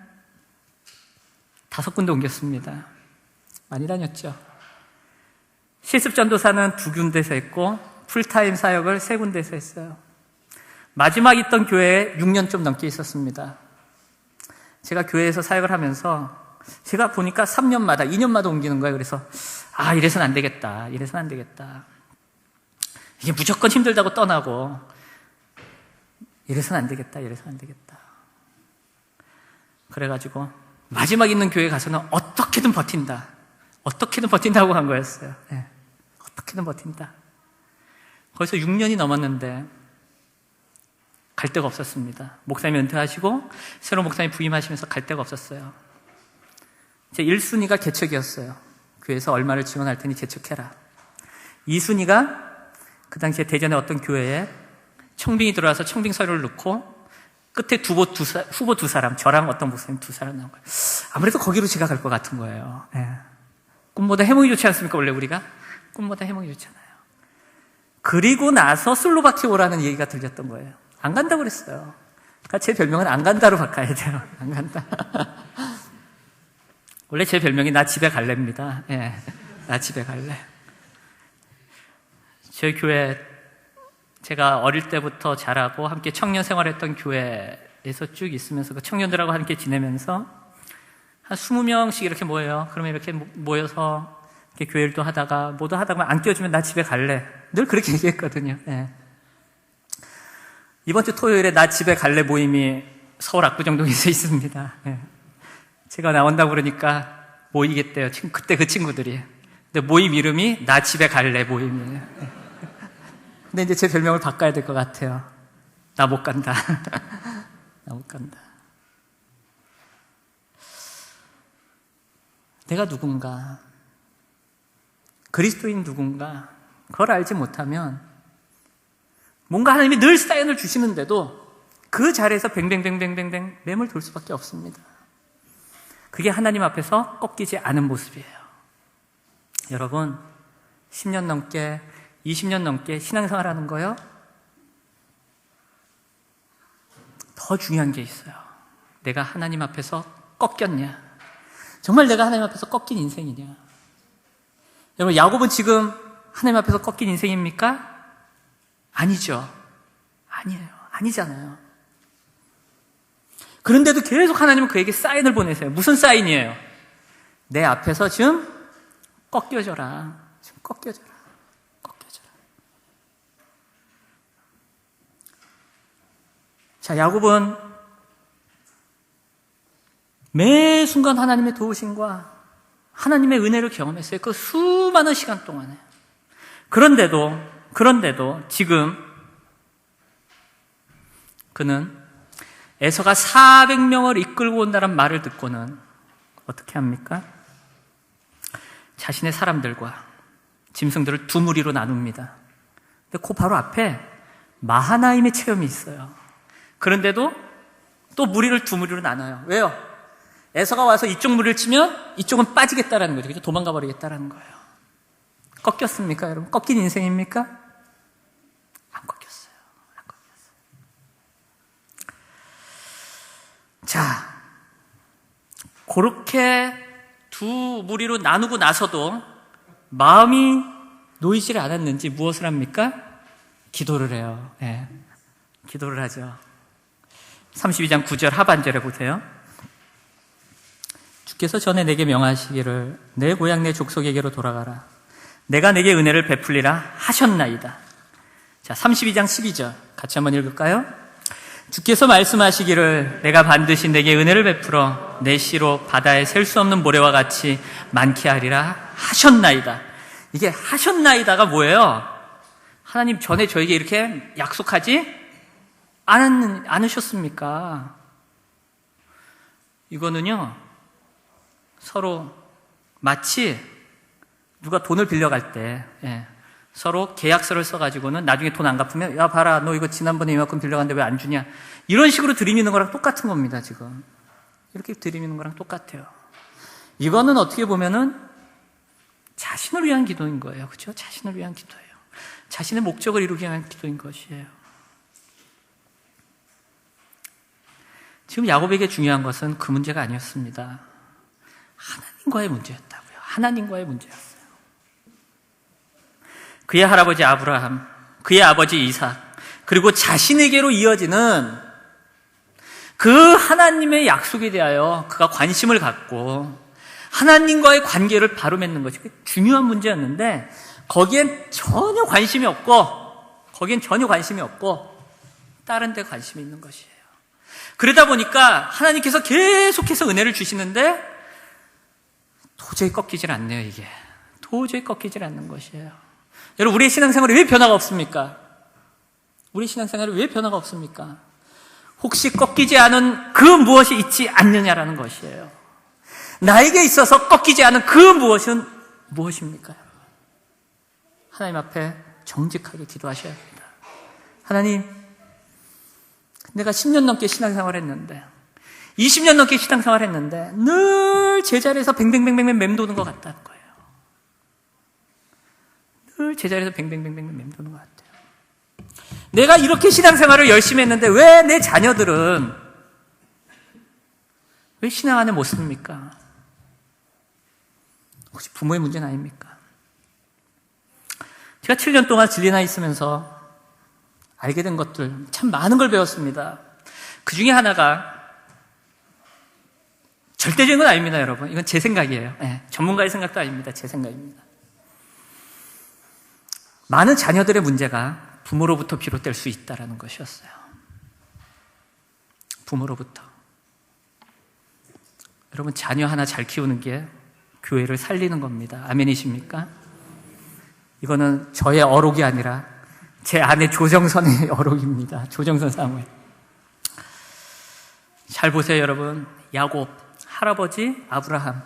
5군데 옮겼습니다. 많이 다녔죠. 실습전도사는 2군데서 했고, 풀타임 사역을 3군데서 했어요. 마지막 있던 교회에 6년 좀 넘게 있었습니다. 제가 교회에서 사역을 하면서 제가 보니까 3년마다, 2년마다 옮기는 거예요. 그래서 이래서는 안 되겠다. 이래서는 안 되겠다. 이게 무조건 힘들다고 떠나고 이래서는 안 되겠다. 이래서는 안 되겠다. 그래가지고 마지막 있는 교회에 가서는 어떻게든 버틴다. 어떻게든 버틴다고 한 거였어요. 네. 어떻게든 버틴다. 거기서 6년이 넘었는데 갈 데가 없었습니다. 목사님이 은퇴하시고 새로운 목사님이 부임하시면서 갈 데가 없었어요. 제 1순위가 개척이었어요. 교회에서 얼마를 지원할 테니 개척해라. 2순위가 그 당시에 대전의 어떤 교회에 청빙이 들어와서 청빙 서류를 넣고 끝에 후보 두 사람, 저랑 어떤 목사님 2사람 나온 거예요. 아무래도 거기로 제가 갈 것 같은 거예요. 네. 꿈보다 해몽이 좋지 않습니까? 원래 우리가? 꿈보다 해몽이 좋잖아요. 그리고 나서 슬로바키아 오라는 얘기가 들렸던 거예요. 안 간다고 그랬어요. 그러니까 제 별명은 안 간다로 바꿔야 돼요. 안 간다. 원래 제 별명이 나 집에 갈래입니다. 예, 나 집에 갈래. 저희 교회, 제가 어릴 때부터 자라고 함께 청년 생활했던 교회에서 쭉 있으면서 그 청년들하고 함께 지내면서 한 20명씩 이렇게 모여요. 그러면 이렇게 모여서 이렇게 교회를 또 하다가 뭐도 하다가 안 껴주면 나 집에 갈래. 늘 그렇게 얘기했거든요. 예. 이번 주 토요일에 나 집에 갈래 모임이 서울 압구정동에서 있습니다. 예. 제가 나온다고 그러니까 모이겠대요. 그때 그 친구들이. 근데 모임 이름이 나 집에 갈래 모임이에요. 예. 근데 이제 제 별명을 바꿔야 될 것 같아요. 나 못 간다. 나 못 간다. 내가 누군가, 그리스도인 누군가, 그걸 알지 못하면 뭔가 하나님이 늘 사인을 주시는데도 그 자리에서 뱅뱅뱅뱅뱅뱅 맴을 돌 수밖에 없습니다. 그게 하나님 앞에서 꺾이지 않은 모습이에요. 여러분, 10년 넘게, 20년 넘게 신앙생활 하는 거요? 더 중요한 게 있어요. 내가 하나님 앞에서 꺾였냐? 정말 내가 하나님 앞에서 꺾인 인생이냐? 여러분, 야곱은 지금 하나님 앞에서 꺾인 인생입니까? 아니죠. 아니에요. 아니잖아요. 그런데도 계속 하나님은 그에게 사인을 보내세요. 무슨 사인이에요? 내 앞에서 지금 꺾여져라. 지금 꺾여져라. 꺾여져라. 자, 야곱은 매 순간 하나님의 도우심과 하나님의 은혜를 경험했어요. 그 수많은 시간 동안에. 그런데도 지금 그는 에서가 400명을 이끌고 온다는 말을 듣고는 어떻게 합니까? 자신의 사람들과 짐승들을 2무리로 나눕니다. 근데 그 바로 앞에 마하나임의 체험이 있어요. 그런데도 또 무리를 2무리로 나눠요. 왜요? 에서가 와서 이쪽 무리를 치면 이쪽은 빠지겠다라는 거죠. 그죠? 도망가 버리겠다라는 거예요. 꺾였습니까, 여러분? 꺾인 인생입니까? 안 꺾였어요. 안 꺾였어요. 자, 그렇게 2무리로 나누고 나서도 마음이 놓이질 않았는지 무엇을 합니까? 기도를 해요. 네. 기도를 하죠. 32장 9절 하반절에 보세요. 주께서 전에 내게 명하시기를 내 고향 내 족속에게로 돌아가라. 내가 내게 은혜를 베풀리라 하셨나이다. 자, 32장 12절 같이 한번 읽을까요? 주께서 말씀하시기를 내가 반드시 내게 은혜를 베풀어 내 씨로 바다에 셀 수 없는 모래와 같이 많게 하리라 하셨나이다. 이게 하셨나이다가 뭐예요? 하나님 전에 저에게 이렇게 약속하지 않으셨습니까? 이거는요, 서로 마치 누가 돈을 빌려갈 때 서로 계약서를 써가지고는 나중에 돈 안 갚으면 야 봐라 너 이거 지난번에 이만큼 빌려갔는데 왜 안 주냐 이런 식으로 들이미는 거랑 똑같은 겁니다. 지금 이렇게 들이미는 거랑 똑같아요. 이거는 어떻게 보면은 자신을 위한 기도인 거예요. 그렇죠? 자신을 위한 기도예요. 자신의 목적을 이루기 위한 기도인 것이에요. 지금 야곱에게 중요한 것은 그 문제가 아니었습니다. 하나님과의 문제였다고요. 하나님과의 문제였어요. 그의 할아버지 아브라함, 그의 아버지 이삭, 그리고 자신에게로 이어지는 그 하나님의 약속에 대하여 그가 관심을 갖고 하나님과의 관계를 바로 맺는 것이 중요한 문제였는데 거기엔 전혀 관심이 없고 다른 데 관심이 있는 것이에요. 그러다 보니까 하나님께서 계속해서 은혜를 주시는데 도저히 꺾이질 않네요. 이게 도저히 꺾이질 않는 것이에요. 여러분 우리의 신앙생활에 왜 변화가 없습니까? 우리 신앙생활에 왜 변화가 없습니까? 혹시 꺾이지 않은 그 무엇이 있지 않느냐라는 것이에요. 나에게 있어서 꺾이지 않은 그 무엇은 무엇입니까? 하나님 앞에 정직하게 기도하셔야 합니다. 하나님, 내가 10년 넘게 신앙생활 했는데 20년 넘게 신앙생활 했는데 늘 제자리에서 뱅뱅뱅뱅 맴도는 것 같다는 거예요. 늘 제자리에서 뱅뱅뱅뱅 맴도는 것 같아요. 내가 이렇게 신앙생활을 열심히 했는데 왜 내 자녀들은 왜 신앙 안에 못 씁니까? 혹시 부모의 문제는 아닙니까? 제가 7년 동안 진리나 있으면서 알게 된 것들 참 많은 걸 배웠습니다. 그 중에 하나가 절대적인 건 아닙니다, 여러분. 이건 제 생각이에요. 네, 전문가의 생각도 아닙니다. 제 생각입니다. 많은 자녀들의 문제가 부모로부터 비롯될 수 있다는 것이었어요. 부모로부터. 여러분 자녀 하나 잘 키우는 게 교회를 살리는 겁니다. 아멘이십니까? 이거는 저의 어록이 아니라 제 아내 조정선의 어록입니다. 조정선 사무엘. 잘 보세요, 여러분. 야곱, 할아버지 아브라함,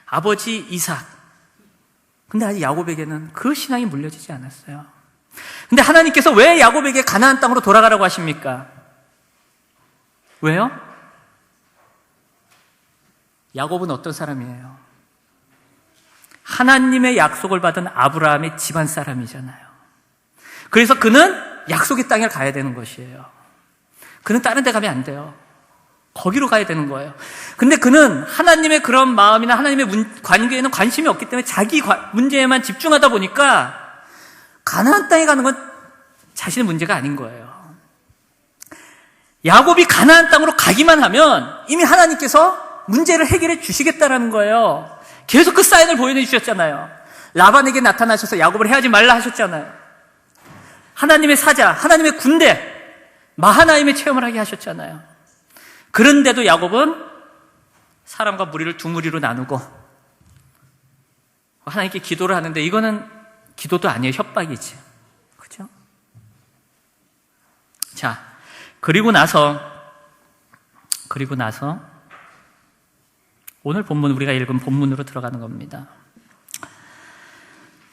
아버지 이삭. 근데 아직 야곱에게는 그 신앙이 물려지지 않았어요. 근데 하나님께서 왜 야곱에게 가나안 땅으로 돌아가라고 하십니까? 왜요? 야곱은 어떤 사람이에요? 하나님의 약속을 받은 아브라함의 집안 사람이잖아요. 그래서 그는 약속의 땅에 가야 되는 것이에요. 그는 다른 데 가면 안 돼요. 거기로 가야 되는 거예요. 근데 그는 하나님의 그런 마음이나 하나님의 관계에는 관심이 없기 때문에 자기 문제에만 집중하다 보니까 가나안 땅에 가는 건 자신의 문제가 아닌 거예요. 야곱이 가나안 땅으로 가기만 하면 이미 하나님께서 문제를 해결해 주시겠다라는 거예요. 계속 그 사인을 보여내 주셨잖아요. 라반에게 나타나셔서 야곱을 해하지 말라 하셨잖아요. 하나님의 사자, 하나님의 군대, 마하나임의 체험을 하게 하셨잖아요. 그런데도 야곱은 사람과 무리를 두 무리로 나누고 하나님께 기도를 하는데 이거는 기도도 아니에요. 협박이지. 그죠? 자, 그리고 나서 오늘 본문 우리가 읽은 본문으로 들어가는 겁니다.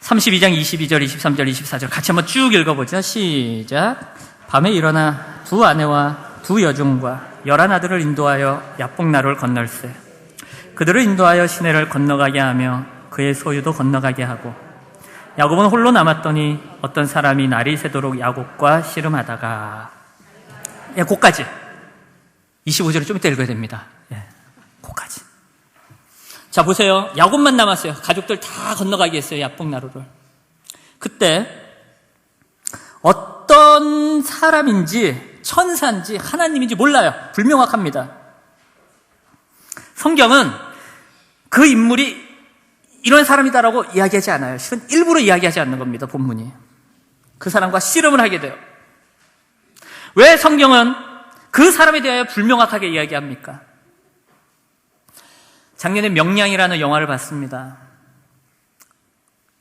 32장 22절, 23절, 24절 같이 한번 쭉 읽어보죠. 시작. 밤에 일어나 두 아내와 두 여종과 11아들을 인도하여 야복나루를 건널세. 그들을 인도하여 시내를 건너가게 하며 그의 소유도 건너가게 하고 야곱은 홀로 남았더니 어떤 사람이 날이 새도록 야곱과 씨름하다가 거기까지 25절을 좀 이따 읽어야 됩니다. 거기까지. 자 보세요. 야곱만 남았어요. 가족들 다 건너가게 했어요. 야복나루를. 그때 어떤 사람인지 천사인지 하나님인지 몰라요. 불명확합니다. 성경은 그 인물이 이런 사람이다라고 이야기하지 않아요. 실은 일부러 이야기하지 않는 겁니다. 본문이. 그 사람과 씨름을 하게 돼요. 왜 성경은 그 사람에 대하여 불명확하게 이야기합니까? 작년에 명량이라는 영화를 봤습니다.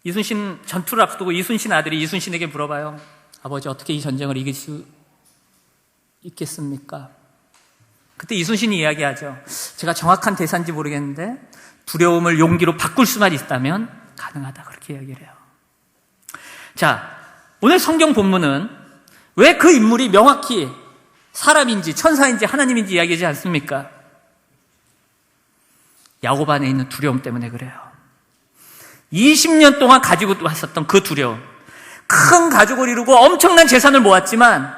이순신 전투를 앞두고 이순신 아들이 이순신에게 물어봐요. 아버지 어떻게 이 전쟁을 이길 수 있겠습니까? 그때 이순신이 이야기하죠. 제가 정확한 대사인지 모르겠는데 두려움을 용기로 바꿀 수만 있다면 가능하다 그렇게 이야기를 해요. 자, 오늘 성경 본문은 왜 그 인물이 명확히 사람인지 천사인지 하나님인지 이야기하지 않습니까? 야곱 안에 있는 두려움 때문에 그래요. 20년 동안 가지고 왔었던 그 두려움. 큰 가족을 이루고 엄청난 재산을 모았지만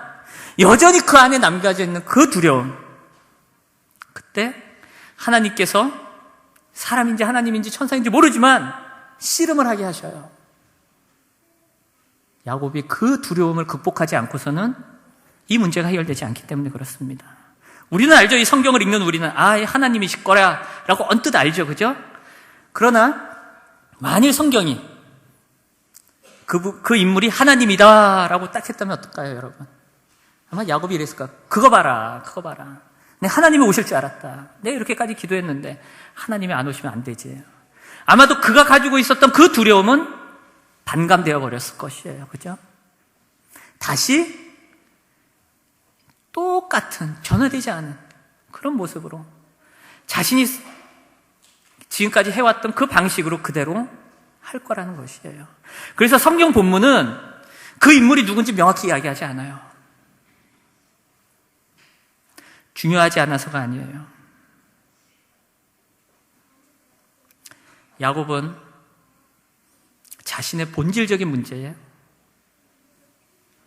여전히 그 안에 남겨져 있는 그 두려움. 그때 하나님께서 사람인지 하나님인지 천사인지 모르지만 씨름을 하게 하셔요. 야곱이 그 두려움을 극복하지 않고서는 이 문제가 해결되지 않기 때문에 그렇습니다. 우리는 알죠. 이 성경을 읽는 우리는 하나님이실 거야 라고 언뜻 알죠. 그죠? 그러나 만일 성경이 그 인물이 하나님이다 라고 딱 했다면 어떨까요, 여러분? 아마 야곱이 이랬을 거야. 그거 봐라. 내가 하나님이 오실 줄 알았다. 내가 이렇게까지 기도했는데 하나님이 안 오시면 안 되지. 아마도 그가 가지고 있었던 그 두려움은 반감되어 버렸을 것이에요. 그죠? 다시 똑같은 변화되지 않은 그런 모습으로 자신이 지금까지 해왔던 그 방식으로 그대로 할 거라는 것이에요. 그래서 성경 본문은 그 인물이 누군지 명확히 이야기하지 않아요. 중요하지 않아서가 아니에요. 야곱은 자신의 본질적인 문제에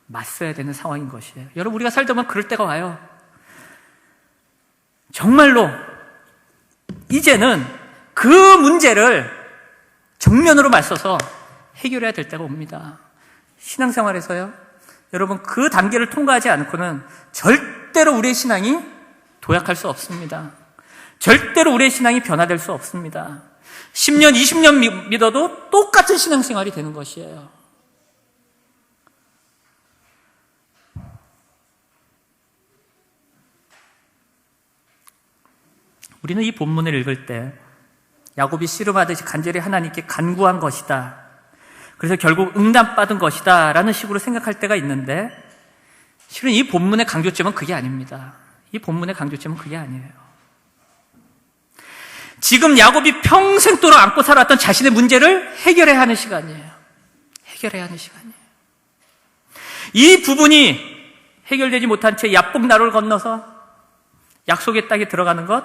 맞서야 되는 상황인 것이에요. 여러분, 우리가 살다 보면 그럴 때가 와요. 정말로 이제는 그 문제를 정면으로 맞서서 해결해야 될 때가 옵니다. 신앙생활에서요, 여러분, 그 단계를 통과하지 않고는 절대로 우리의 신앙이 도약할 수 없습니다. 절대로 우리의 신앙이 변화될 수 없습니다. 10년, 20년 믿어도 똑같은 신앙생활이 되는 것이에요. 우리는 이 본문을 읽을 때 야곱이 씨름하듯이 간절히 하나님께 간구한 것이다. 그래서 결국 응답받은 것이다 라는 식으로 생각할 때가 있는데, 실은 이 본문의 강조점은 그게 아닙니다. 이 본문의 강조점은 그게 아니에요. 지금 야곱이 평생도록 안고 살았던 자신의 문제를 해결해야 하는 시간이에요. 해결해야 하는 시간이에요. 이 부분이 해결되지 못한 채 야복나루를 건너서 약속의 땅에 들어가는 것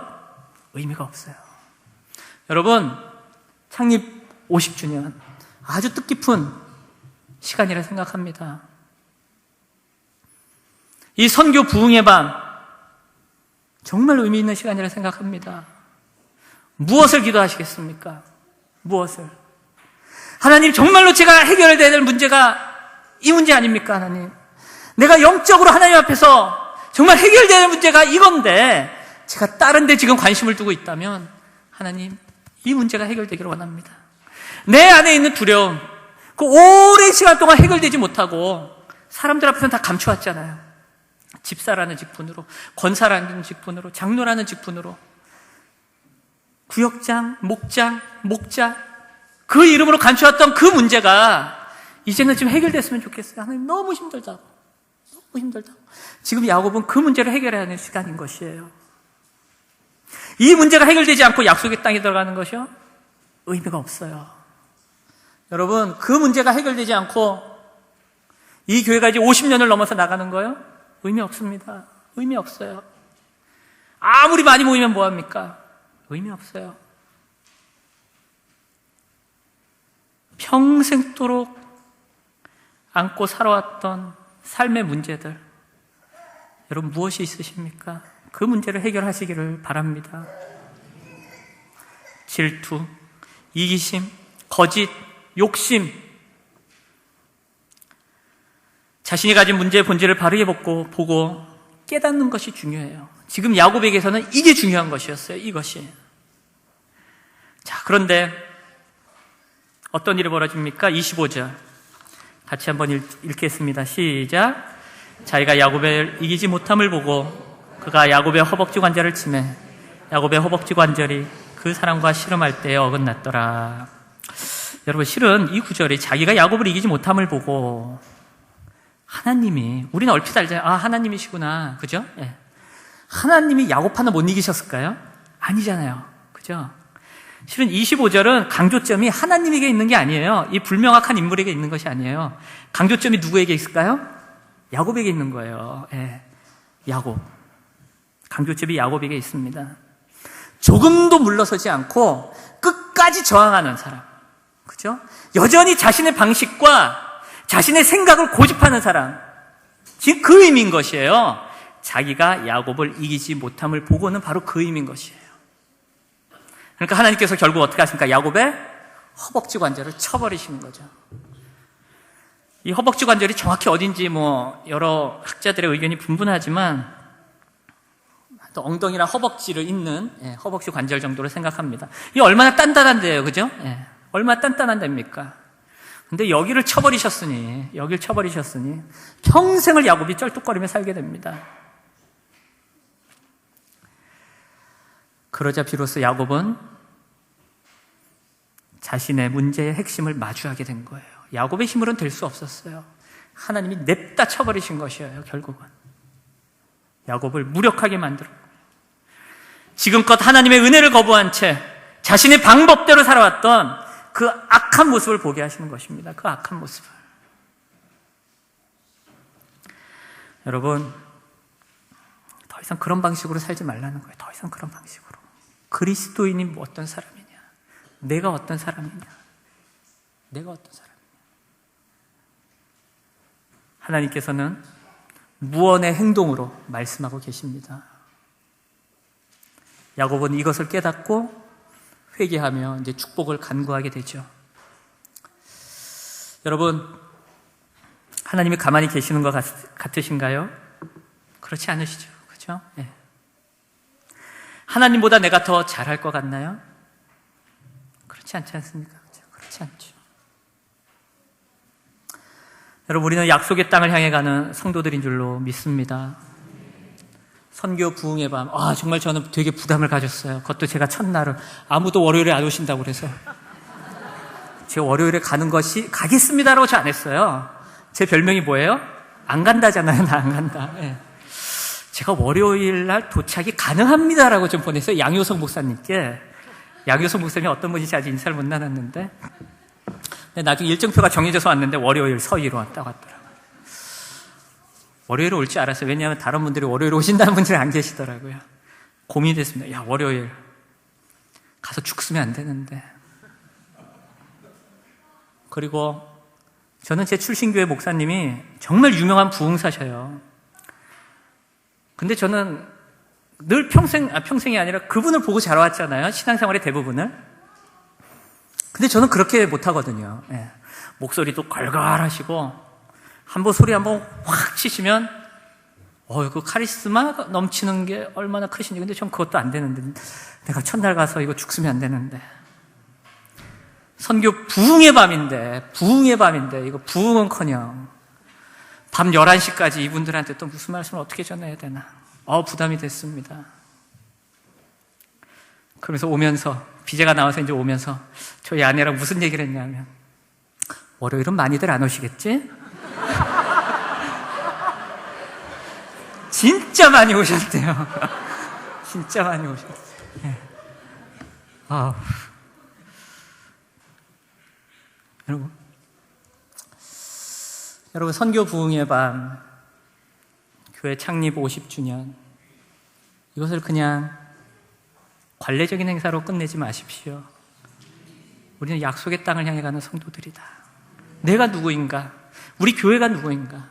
의미가 없어요. 여러분, 창립 50주년 아주 뜻깊은 시간이라 생각합니다. 이 선교 부흥의 밤 정말 의미 있는 시간이라 생각합니다. 무엇을 기도하시겠습니까? 무엇을? 하나님, 정말로 제가 해결해야 될 문제가 이 문제 아닙니까? 하나님, 내가 영적으로 하나님 앞에서 정말 해결돼야 될 문제가 이건데 제가 다른 데 지금 관심을 두고 있다면 하나님, 이 문제가 해결되기를 원합니다. 내 안에 있는 두려움, 그 오랜 시간 동안 해결되지 못하고 사람들 앞에서는 다 감추었잖아요. 집사라는 직분으로, 권사라는 직분으로, 장로라는 직분으로, 구역장, 목장, 목자, 그 이름으로 감추었던 그 문제가 이제는 좀 해결됐으면 좋겠어요. 하나님, 너무 힘들다고. 너무 힘들다고. 지금 야곱은 그 문제를 해결해야 하는 시간인 것이에요. 이 문제가 해결되지 않고 약속의 땅에 들어가는 것이요? 의미가 없어요. 여러분, 그 문제가 해결되지 않고 이 교회가 이제 50년을 넘어서 나가는 거요? 의미 없습니다. 의미 없어요. 아무리 많이 모이면 뭐합니까? 의미 없어요. 평생도록 안고 살아왔던 삶의 문제들, 여러분 무엇이 있으십니까? 그 문제를 해결하시기를 바랍니다. 질투, 이기심, 거짓, 욕심, 자신이 가진 문제의 본질을 바르게 보고 깨닫는 것이 중요해요. 지금 야곱에게서는 이게 중요한 것이었어요. 이것이. 자, 그런데 어떤 일이 벌어집니까? 25절 같이 한번 읽겠습니다. 시작. 자기가 야곱을 이기지 못함을 보고 그가 야곱의 허벅지 관절을 치매 야곱의 허벅지 관절이 그 사람과 씨름할 때에 어긋났더라. 여러분, 실은 이 구절이 자기가 야곱을 이기지 못함을 보고, 하나님이, 우리는 얼핏 알잖아요. 아, 하나님이시구나. 그죠? 예. 하나님이 야곱 하나 못 이기셨을까요? 아니잖아요. 그죠? 실은 25절은 강조점이 하나님에게 있는 게 아니에요. 이 불명확한 인물에게 있는 것이 아니에요. 강조점이 누구에게 있을까요? 야곱에게 있는 거예요. 예, 야곱. 강조점이 야곱에게 있습니다. 조금도 물러서지 않고 끝까지 저항하는 사람. 그죠? 여전히 자신의 방식과 자신의 생각을 고집하는 사람. 지금 그 의미인 것이에요. 자기가 야곱을 이기지 못함을 보고는 바로 그 의미인 것이에요. 그러니까 하나님께서 결국 어떻게 하십니까? 야곱의 허벅지 관절을 쳐버리시는 거죠. 이 허벅지 관절이 정확히 어딘지 여러 학자들의 의견이 분분하지만 또 엉덩이나 허벅지를 잇는 허벅지 관절 정도로 생각합니다. 이게 얼마나 단단한데요, 그죠? 얼마나 단단한 데입니까? 근데 여기를 쳐버리셨으니 평생을 야곱이 쩔뚝거리며 살게 됩니다. 그러자 비로소 야곱은 자신의 문제의 핵심을 마주하게 된 거예요. 야곱의 힘으로는 될 수 없었어요. 하나님이 냅다 쳐버리신 것이에요, 결국은. 야곱을 무력하게 만들었고, 지금껏 하나님의 은혜를 거부한 채 자신의 방법대로 살아왔던 그 악한 모습을 보게 하시는 것입니다. 그 악한 모습을. 여러분, 더 이상 그런 방식으로 살지 말라는 거예요. 더 이상 그런 방식으로. 그리스도인이 어떤 사람이냐? 내가 어떤 사람이냐? 내가 어떤 사람이냐? 하나님께서는 무언의 행동으로 말씀하고 계십니다. 야곱은 이것을 깨닫고 회개하며 이제 축복을 간구하게 되죠. 여러분, 하나님이 가만히 계시는 것 같으신가요? 그렇지 않으시죠? 그렇죠? 네. 하나님보다 내가 더 잘할 것 같나요? 그렇지 않지 않습니까? 그렇죠? 그렇지 않죠. 여러분, 우리는 약속의 땅을 향해 가는 성도들인 줄로 믿습니다. 선교 부흥의 밤, 정말 저는 되게 부담을 가졌어요. 그것도 제가 첫날을 아무도 월요일에 안 오신다고 그래서 제가 월요일에 가는 것이 가겠습니다라고 저 안 했어요. 제 별명이 뭐예요? 안 간다잖아요. 나 안 간다. 네. 제가 월요일 날 도착이 가능합니다라고 좀 보냈어요. 양효성 목사님께. 양효성 목사님이 어떤 분인지 아직 인사를 못 나눴는데, 나중에 일정표가 정해져서 왔는데 월요일 서희로 왔다고 하더라고요. 월요일에 올 줄 알았어요. 왜냐하면 다른 분들이 월요일에 오신다는 분들이 안 계시더라고요. 고민이 됐습니다. 야, 월요일 가서 죽으면 안 되는데. 그리고 저는 제 출신교회 목사님이 정말 유명한 부흥사셔요. 근데 저는 늘 평생이 아니라 그분을 보고 자라왔잖아요. 신앙생활의 대부분을. 근데 저는 그렇게 못하거든요. 예. 목소리도 걸걸하시고, 소리 한번 확 치시면, 그 카리스마 넘치는 게 얼마나 크신지. 근데 전 그것도 안 되는데, 내가 첫날 가서 이거 죽으면 안 되는데. 선교 부흥의 밤인데, 이거 부흥은커녕 밤 11시까지 이분들한테 또 무슨 말씀을 어떻게 전해야 되나. 부담이 됐습니다. 그러면서 비제가 나와서 이제 오면서 저희 아내랑 무슨 얘기를 했냐면, 월요일은 많이들 안 오시겠지? 진짜 많이 오셨대요. 진짜 많이 오셨대요. 네. 여러분, 선교 부흥의 밤, 교회 창립 50주년, 이것을 그냥 관례적인 행사로 끝내지 마십시오. 우리는 약속의 땅을 향해 가는 성도들이다. 내가 누구인가? 우리 교회가 누구인가?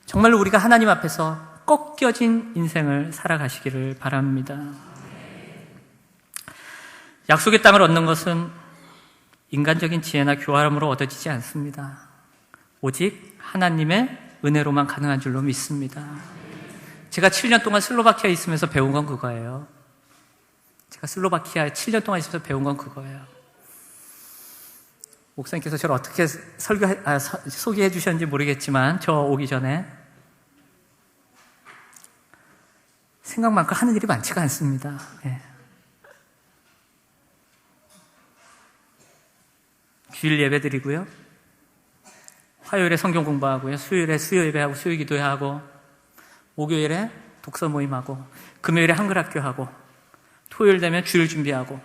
정말로 우리가 하나님 앞에서 꺾여진 인생을 살아가시기를 바랍니다. 약속의 땅을 얻는 것은 인간적인 지혜나 교활함으로 얻어지지 않습니다. 오직 하나님의 은혜로만 가능한 줄로 믿습니다. 제가 7년 동안 슬로바키아에 있으면서 배운 건 그거예요. 제가 슬로바키아에 7년 동안 있으면서 배운 건 그거예요. 목사님께서 저를 어떻게 소개해 주셨는지 모르겠지만, 저 오기 전에 생각만큼 하는 일이 많지가 않습니다. 예. 주일 예배 드리고요, 화요일에 성경 공부하고요, 수요일에 수요 예배하고 수요 기도하고, 목요일에 독서 모임하고, 금요일에 한글 학교하고, 토요일 되면 주일 준비하고,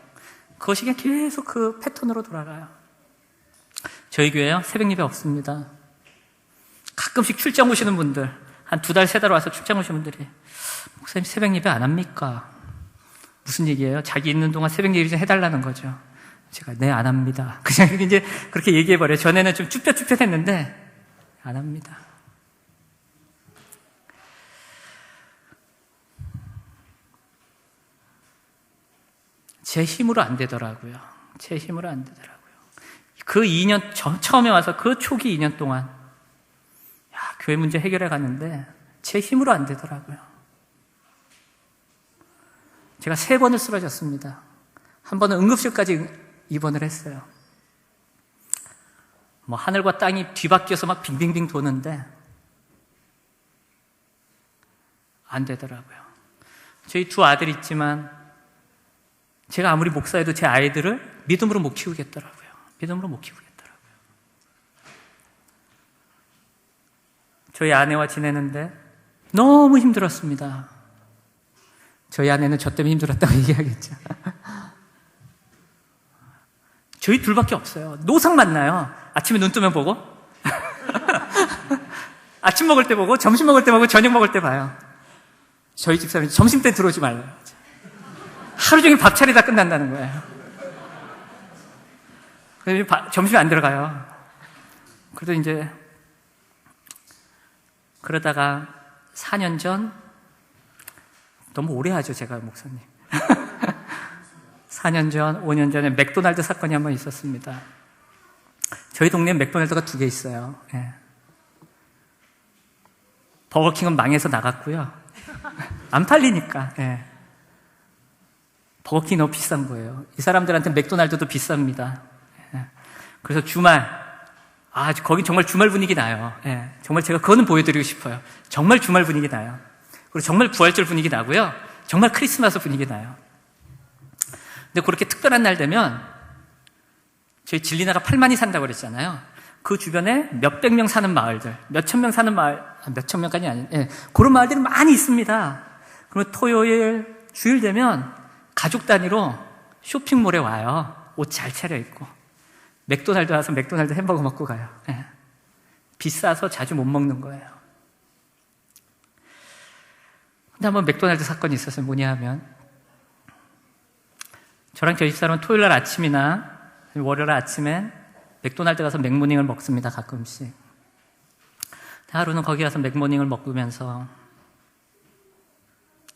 그것이 그냥 계속 그 패턴으로 돌아가요. 저희 교회요, 새벽 예배 없습니다. 가끔씩 출장 오시는 분들, 한 2달, 3달 와서 출장 오시는 분들이, 목사님 새벽 예배 안 합니까? 무슨 얘기예요? 자기 있는 동안 새벽 예배 좀 해달라는 거죠. 제가, 네, 안 합니다. 그냥 이제 그렇게 얘기해버려요. 전에는 좀 쭈뼛쭈뼛 했는데, 안 합니다. 제 힘으로 안 되더라고요. 제 힘으로 안 되더라고요. 그 2년, 처음에 와서 그 초기 2년 동안, 야, 교회 문제 해결해 갔는데, 제 힘으로 안 되더라고요. 제가 3번을 쓰러졌습니다. 한 번은 응급실까지 입원을 했어요. 뭐, 하늘과 땅이 뒤바뀌어서 막 빙빙빙 도는데, 안 되더라고요. 저희 2 아들이 있지만, 제가 아무리 목사해도 제 아이들을 믿음으로 못 키우겠더라고요. 믿음으로 못 키우겠더라고요. 저희 아내와 지내는데 너무 힘들었습니다. 저희 아내는 저 때문에 힘들었다고 얘기하겠죠. 저희 둘밖에 없어요. 노상 만나요. 아침에 눈 뜨면 보고 아침 먹을 때 보고 점심 먹을 때 보고 저녁 먹을 때 봐요. 저희 집사람이 점심 때 들어오지 말라요. 하루 종일 밥 차리다 끝난다는 거예요. 그래서 점심에 안 들어가요. 그래도 이제 그러다가 4년 전, 너무 오래 하죠 제가 목사님. 4년 전, 5년 전에 맥도날드 사건이 한번 있었습니다. 저희 동네에 맥도날드가 2개 있어요. 예. 버거킹은 망해서 나갔고요. 안 팔리니까. 예. 버거킹이 너무 비싼 거예요. 이 사람들한테 맥도날드도 비쌉니다. 예. 그래서 주말, 거긴 정말 주말 분위기 나요. 예. 정말 제가 그거는 보여드리고 싶어요. 정말 주말 분위기 나요. 그리고 정말 부활절 분위기 나고요. 정말 크리스마스 분위기 나요. 근데 그렇게 특별한 날 되면, 저희 진리나가 8만이 산다고 그랬잖아요. 그 주변에 몇백 명 사는 마을들, 몇천 명 사는 마을, 몇천 명까지 아닌, 예. 그런 마을들이 많이 있습니다. 그러면 토요일, 주일 되면 가족 단위로 쇼핑몰에 와요. 옷 잘 차려입고. 맥도날드 와서 맥도날드 햄버거 먹고 가요. 예. 비싸서 자주 못 먹는 거예요. 근데 한번 맥도날드 사건이 있었어요. 뭐냐 하면, 저랑 저희 집사람은 토요일 날 아침이나 월요일 아침에 맥도날드 가서 맥모닝을 먹습니다. 가끔씩. 하루는 거기 가서 맥모닝을 먹으면서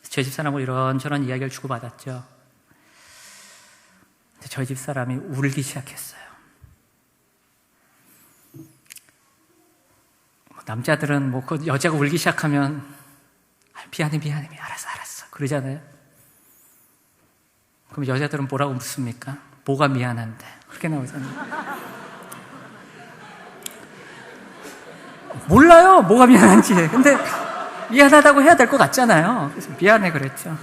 저희 집사람하고 이런저런 이야기를 주고받았죠. 저희 집사람이 울기 시작했어요. 남자들은 그 여자가 울기 시작하면 미안해 알았어 그러잖아요. 그럼 여자들은 뭐라고 묻습니까? 뭐가 미안한데? 그렇게 나오잖아요. 몰라요 뭐가 미안한지. 근데 미안하다고 해야 될 것 같잖아요. 그래서 미안해 그랬죠.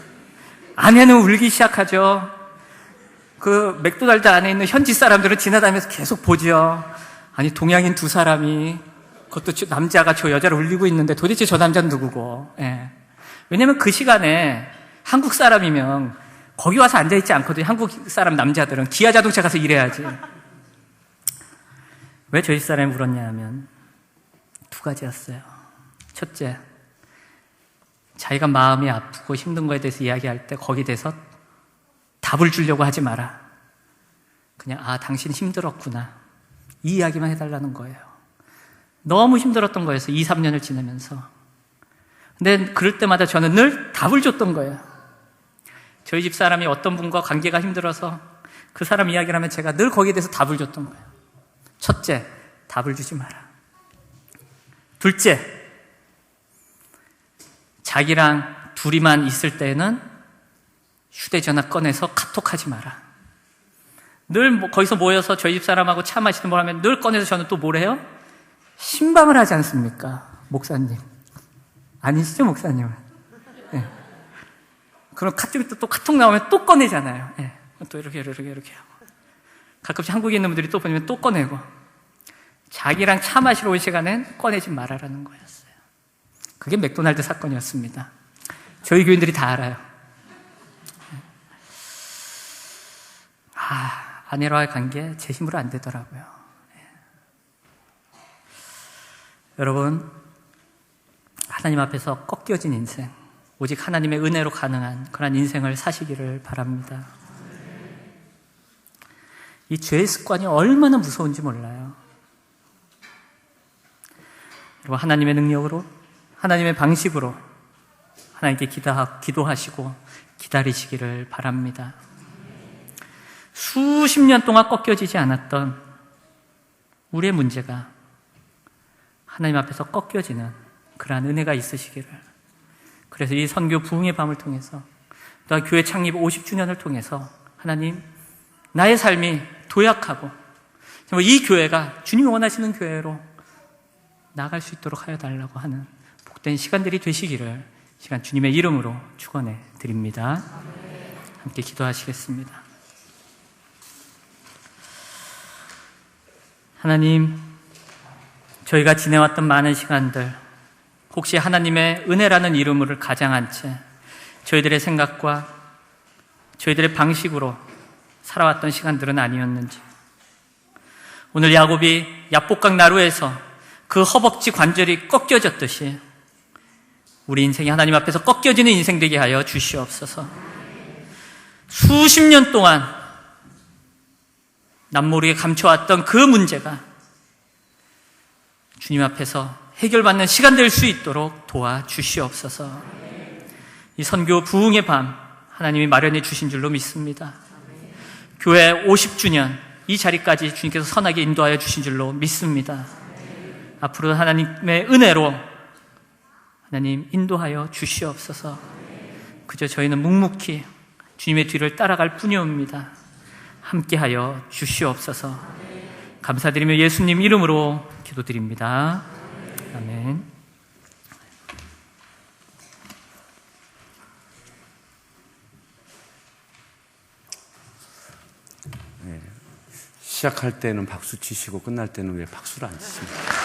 아내는 울기 시작하죠. 그 맥도날드 안에 있는 현지 사람들은 지나다니면서 계속 보죠. 아니 동양인 2사람이, 그것도 남자가 저 여자를 울리고 있는데 도대체 저 남자는 누구고. 예. 왜냐면 그 시간에 한국 사람이면 거기 와서 앉아있지 않거든요. 한국 사람 남자들은 기아 자동차 가서 일해야지. 왜 저희 사람이 울었냐 하면 2가지였어요. 첫째, 자기가 마음이 아프고 힘든 거에 대해서 이야기할 때 거기에 대해서 답을 주려고 하지 마라. 그냥 당신 힘들었구나, 이 이야기만 해달라는 거예요. 너무 힘들었던 거였어요. 2, 3년을 지내면서. 근데 그럴 때마다 저는 늘 답을 줬던 거예요. 저희 집 사람이 어떤 분과 관계가 힘들어서 그 사람 이야기를 하면 제가 늘 거기에 대해서 답을 줬던 거예요. 첫째, 답을 주지 마라. 둘째, 자기랑 둘이만 있을 때에는 휴대전화 꺼내서 카톡하지 마라. 늘 거기서 모여서 저희 집 사람하고 차 마시는 걸 하면 늘 꺼내서 저는 또 뭘 해요? 신방을 하지 않습니까? 목사님. 아니시죠, 목사님은? 네. 그럼 카톡이 또 카톡 나오면 또 꺼내잖아요. 네. 또 이렇게 하고. 가끔씩 한국에 있는 분들이 또 보면 또 꺼내고. 자기랑 차 마시러 올 시간엔 꺼내지 말아라는 거였어요. 그게 맥도날드 사건이었습니다. 저희 교인들이 다 알아요. 아내와의 관계 제 힘으로 안 되더라고요. 여러분, 하나님 앞에서 꺾여진 인생, 오직 하나님의 은혜로 가능한 그런 인생을 사시기를 바랍니다. 이 죄의 습관이 얼마나 무서운지 몰라요. 그리고 하나님의 능력으로, 하나님의 방식으로 하나님께 기도하시고 기다리시기를 바랍니다. 수십 년 동안 꺾여지지 않았던 우리의 문제가 하나님 앞에서 꺾여지는 그러한 은혜가 있으시기를. 그래서 이 선교 부흥의 밤을 통해서, 또 교회 창립 50주년을 통해서 하나님, 나의 삶이 도약하고 이 교회가 주님이 원하시는 교회로 나아갈 수 있도록 하여 달라고 하는 복된 시간들이 되시기를 시간 주님의 이름으로 축원해 드립니다. 함께 기도하시겠습니다. 하나님, 저희가 지내왔던 많은 시간들, 혹시 하나님의 은혜라는 이름을 가장한 채 저희들의 생각과 저희들의 방식으로 살아왔던 시간들은 아니었는지, 오늘 야곱이 야복강 나루에서 그 허벅지 관절이 꺾여졌듯이 우리 인생이 하나님 앞에서 꺾여지는 인생 되게 하여 주시옵소서. 수십 년 동안 남모르게 감춰왔던 그 문제가 주님 앞에서 해결받는 시간 될 수 있도록 도와주시옵소서. 이 선교 부흥의 밤 하나님이 마련해 주신 줄로 믿습니다. 교회 50주년 이 자리까지 주님께서 선하게 인도하여 주신 줄로 믿습니다. 앞으로 하나님의 은혜로 하나님 인도하여 주시옵소서. 그저 저희는 묵묵히 주님의 뒤를 따라갈 뿐이옵니다. 함께하여 주시옵소서. 감사드리며 예수님 이름으로 기도드립니다. 아멘. 네. 시작할 때는 박수 치시고 끝날 때는 왜 박수를 안 치십니까?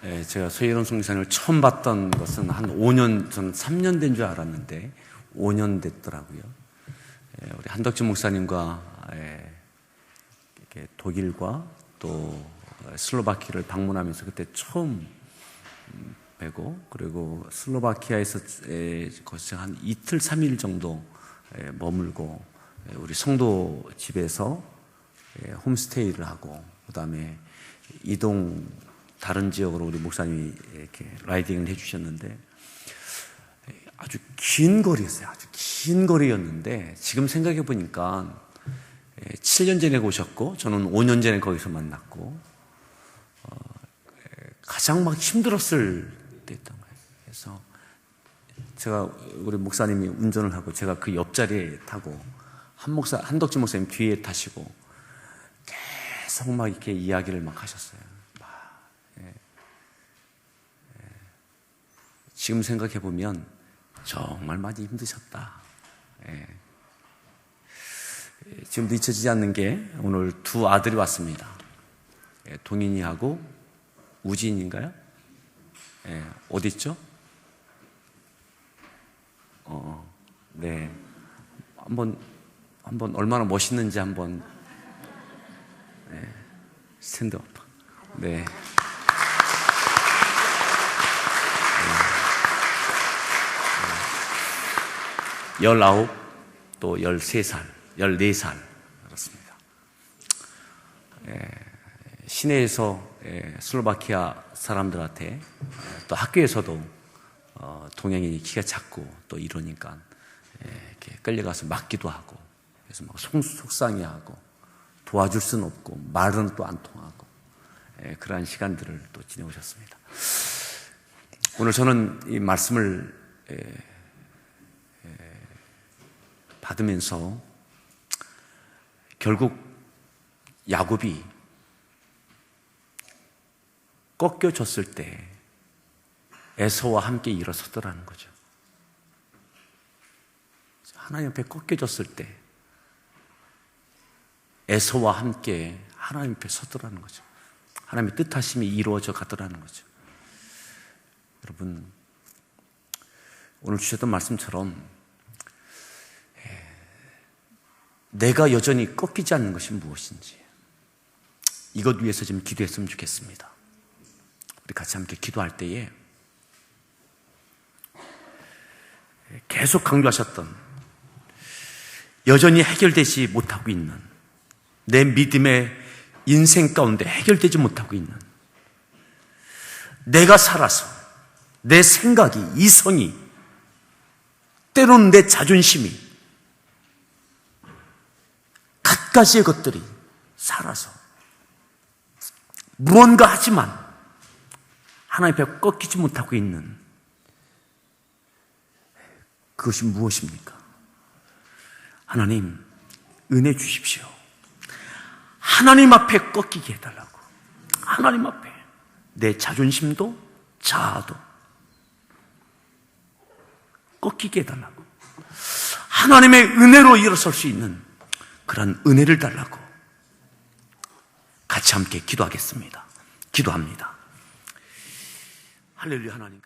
네, 제가 서예론 성교사님을 처음 봤던 것은 한 5년, 저는 3년 된 줄 알았는데 5년 됐더라고요. 우리 한덕진 목사님과 이렇게 독일과 또 슬로바키아를 방문하면서 그때 처음 뵈고, 그리고 슬로바키아에서 거기서 한 이틀 3일 정도 머물고 우리 성도 집에서 홈스테이를 하고, 그 다음에 이동 다른 지역으로 우리 목사님이 이렇게 라이딩을 해주셨는데 아주 긴 거리였어요. 아주 긴 거리였는데 지금 생각해 보니까 7년 전에 오셨고 저는 5년 전에 거기서 만났고 가장 막 힘들었을 때였던 거예요. 그래서 제가 우리 목사님이 운전을 하고 제가 그 옆자리에 타고 한덕진 목사님 뒤에 타시고 계속 막 이렇게 이야기를 막 하셨어요. 지금 생각해 보면 정말 많이 힘드셨다. 지금도 잊혀지지 않는 게 오늘 두 아들이 왔습니다. 동인이하고 우진인가요? 어디 있죠? 네. 한번 얼마나 멋있는지 한번 스탠드업. 네. 19, 또 13살, 14살 그렇습니다. 시내에서 슬로바키아 사람들한테 또 학교에서도 동양인이 키가 작고 또 이러니까 이렇게 끌려가서 맞기도 하고, 그래서 막 속상해하고 도와줄 수는 없고 말은 또 안 통하고 그러한 시간들을 또 지내오셨습니다. 오늘 저는 이 말씀을 받으면서 결국 야곱이 꺾여졌을 때 에서와 함께 일어서더라는 거죠. 하나님 앞에 꺾여졌을 때 에서와 함께 하나님 앞에 서더라는 거죠. 하나님의 뜻하심이 이루어져 가더라는 거죠. 여러분, 오늘 주셨던 말씀처럼 내가 여전히 꺾이지 않는 것이 무엇인지 이것 위해서 좀 기도했으면 좋겠습니다. 우리 같이 함께 기도할 때에 계속 강조하셨던 여전히 해결되지 못하고 있는 내 믿음의 인생 가운데 해결되지 못하고 있는 내가 살아서 내 생각이, 이성이, 때로는 내 자존심이 갖가지의 것들이 살아서 무언가 하지만 하나님 앞에 꺾이지 못하고 있는 그것이 무엇입니까? 하나님, 은혜 주십시오. 하나님 앞에 꺾이게 해달라고. 하나님 앞에 내 자존심도 자아도 꺾이게 해달라고. 하나님의 은혜로 일어설 수 있는 그런 은혜를 달라고. 같이 함께 기도하겠습니다. 기도합니다. 할렐루야. 하나님.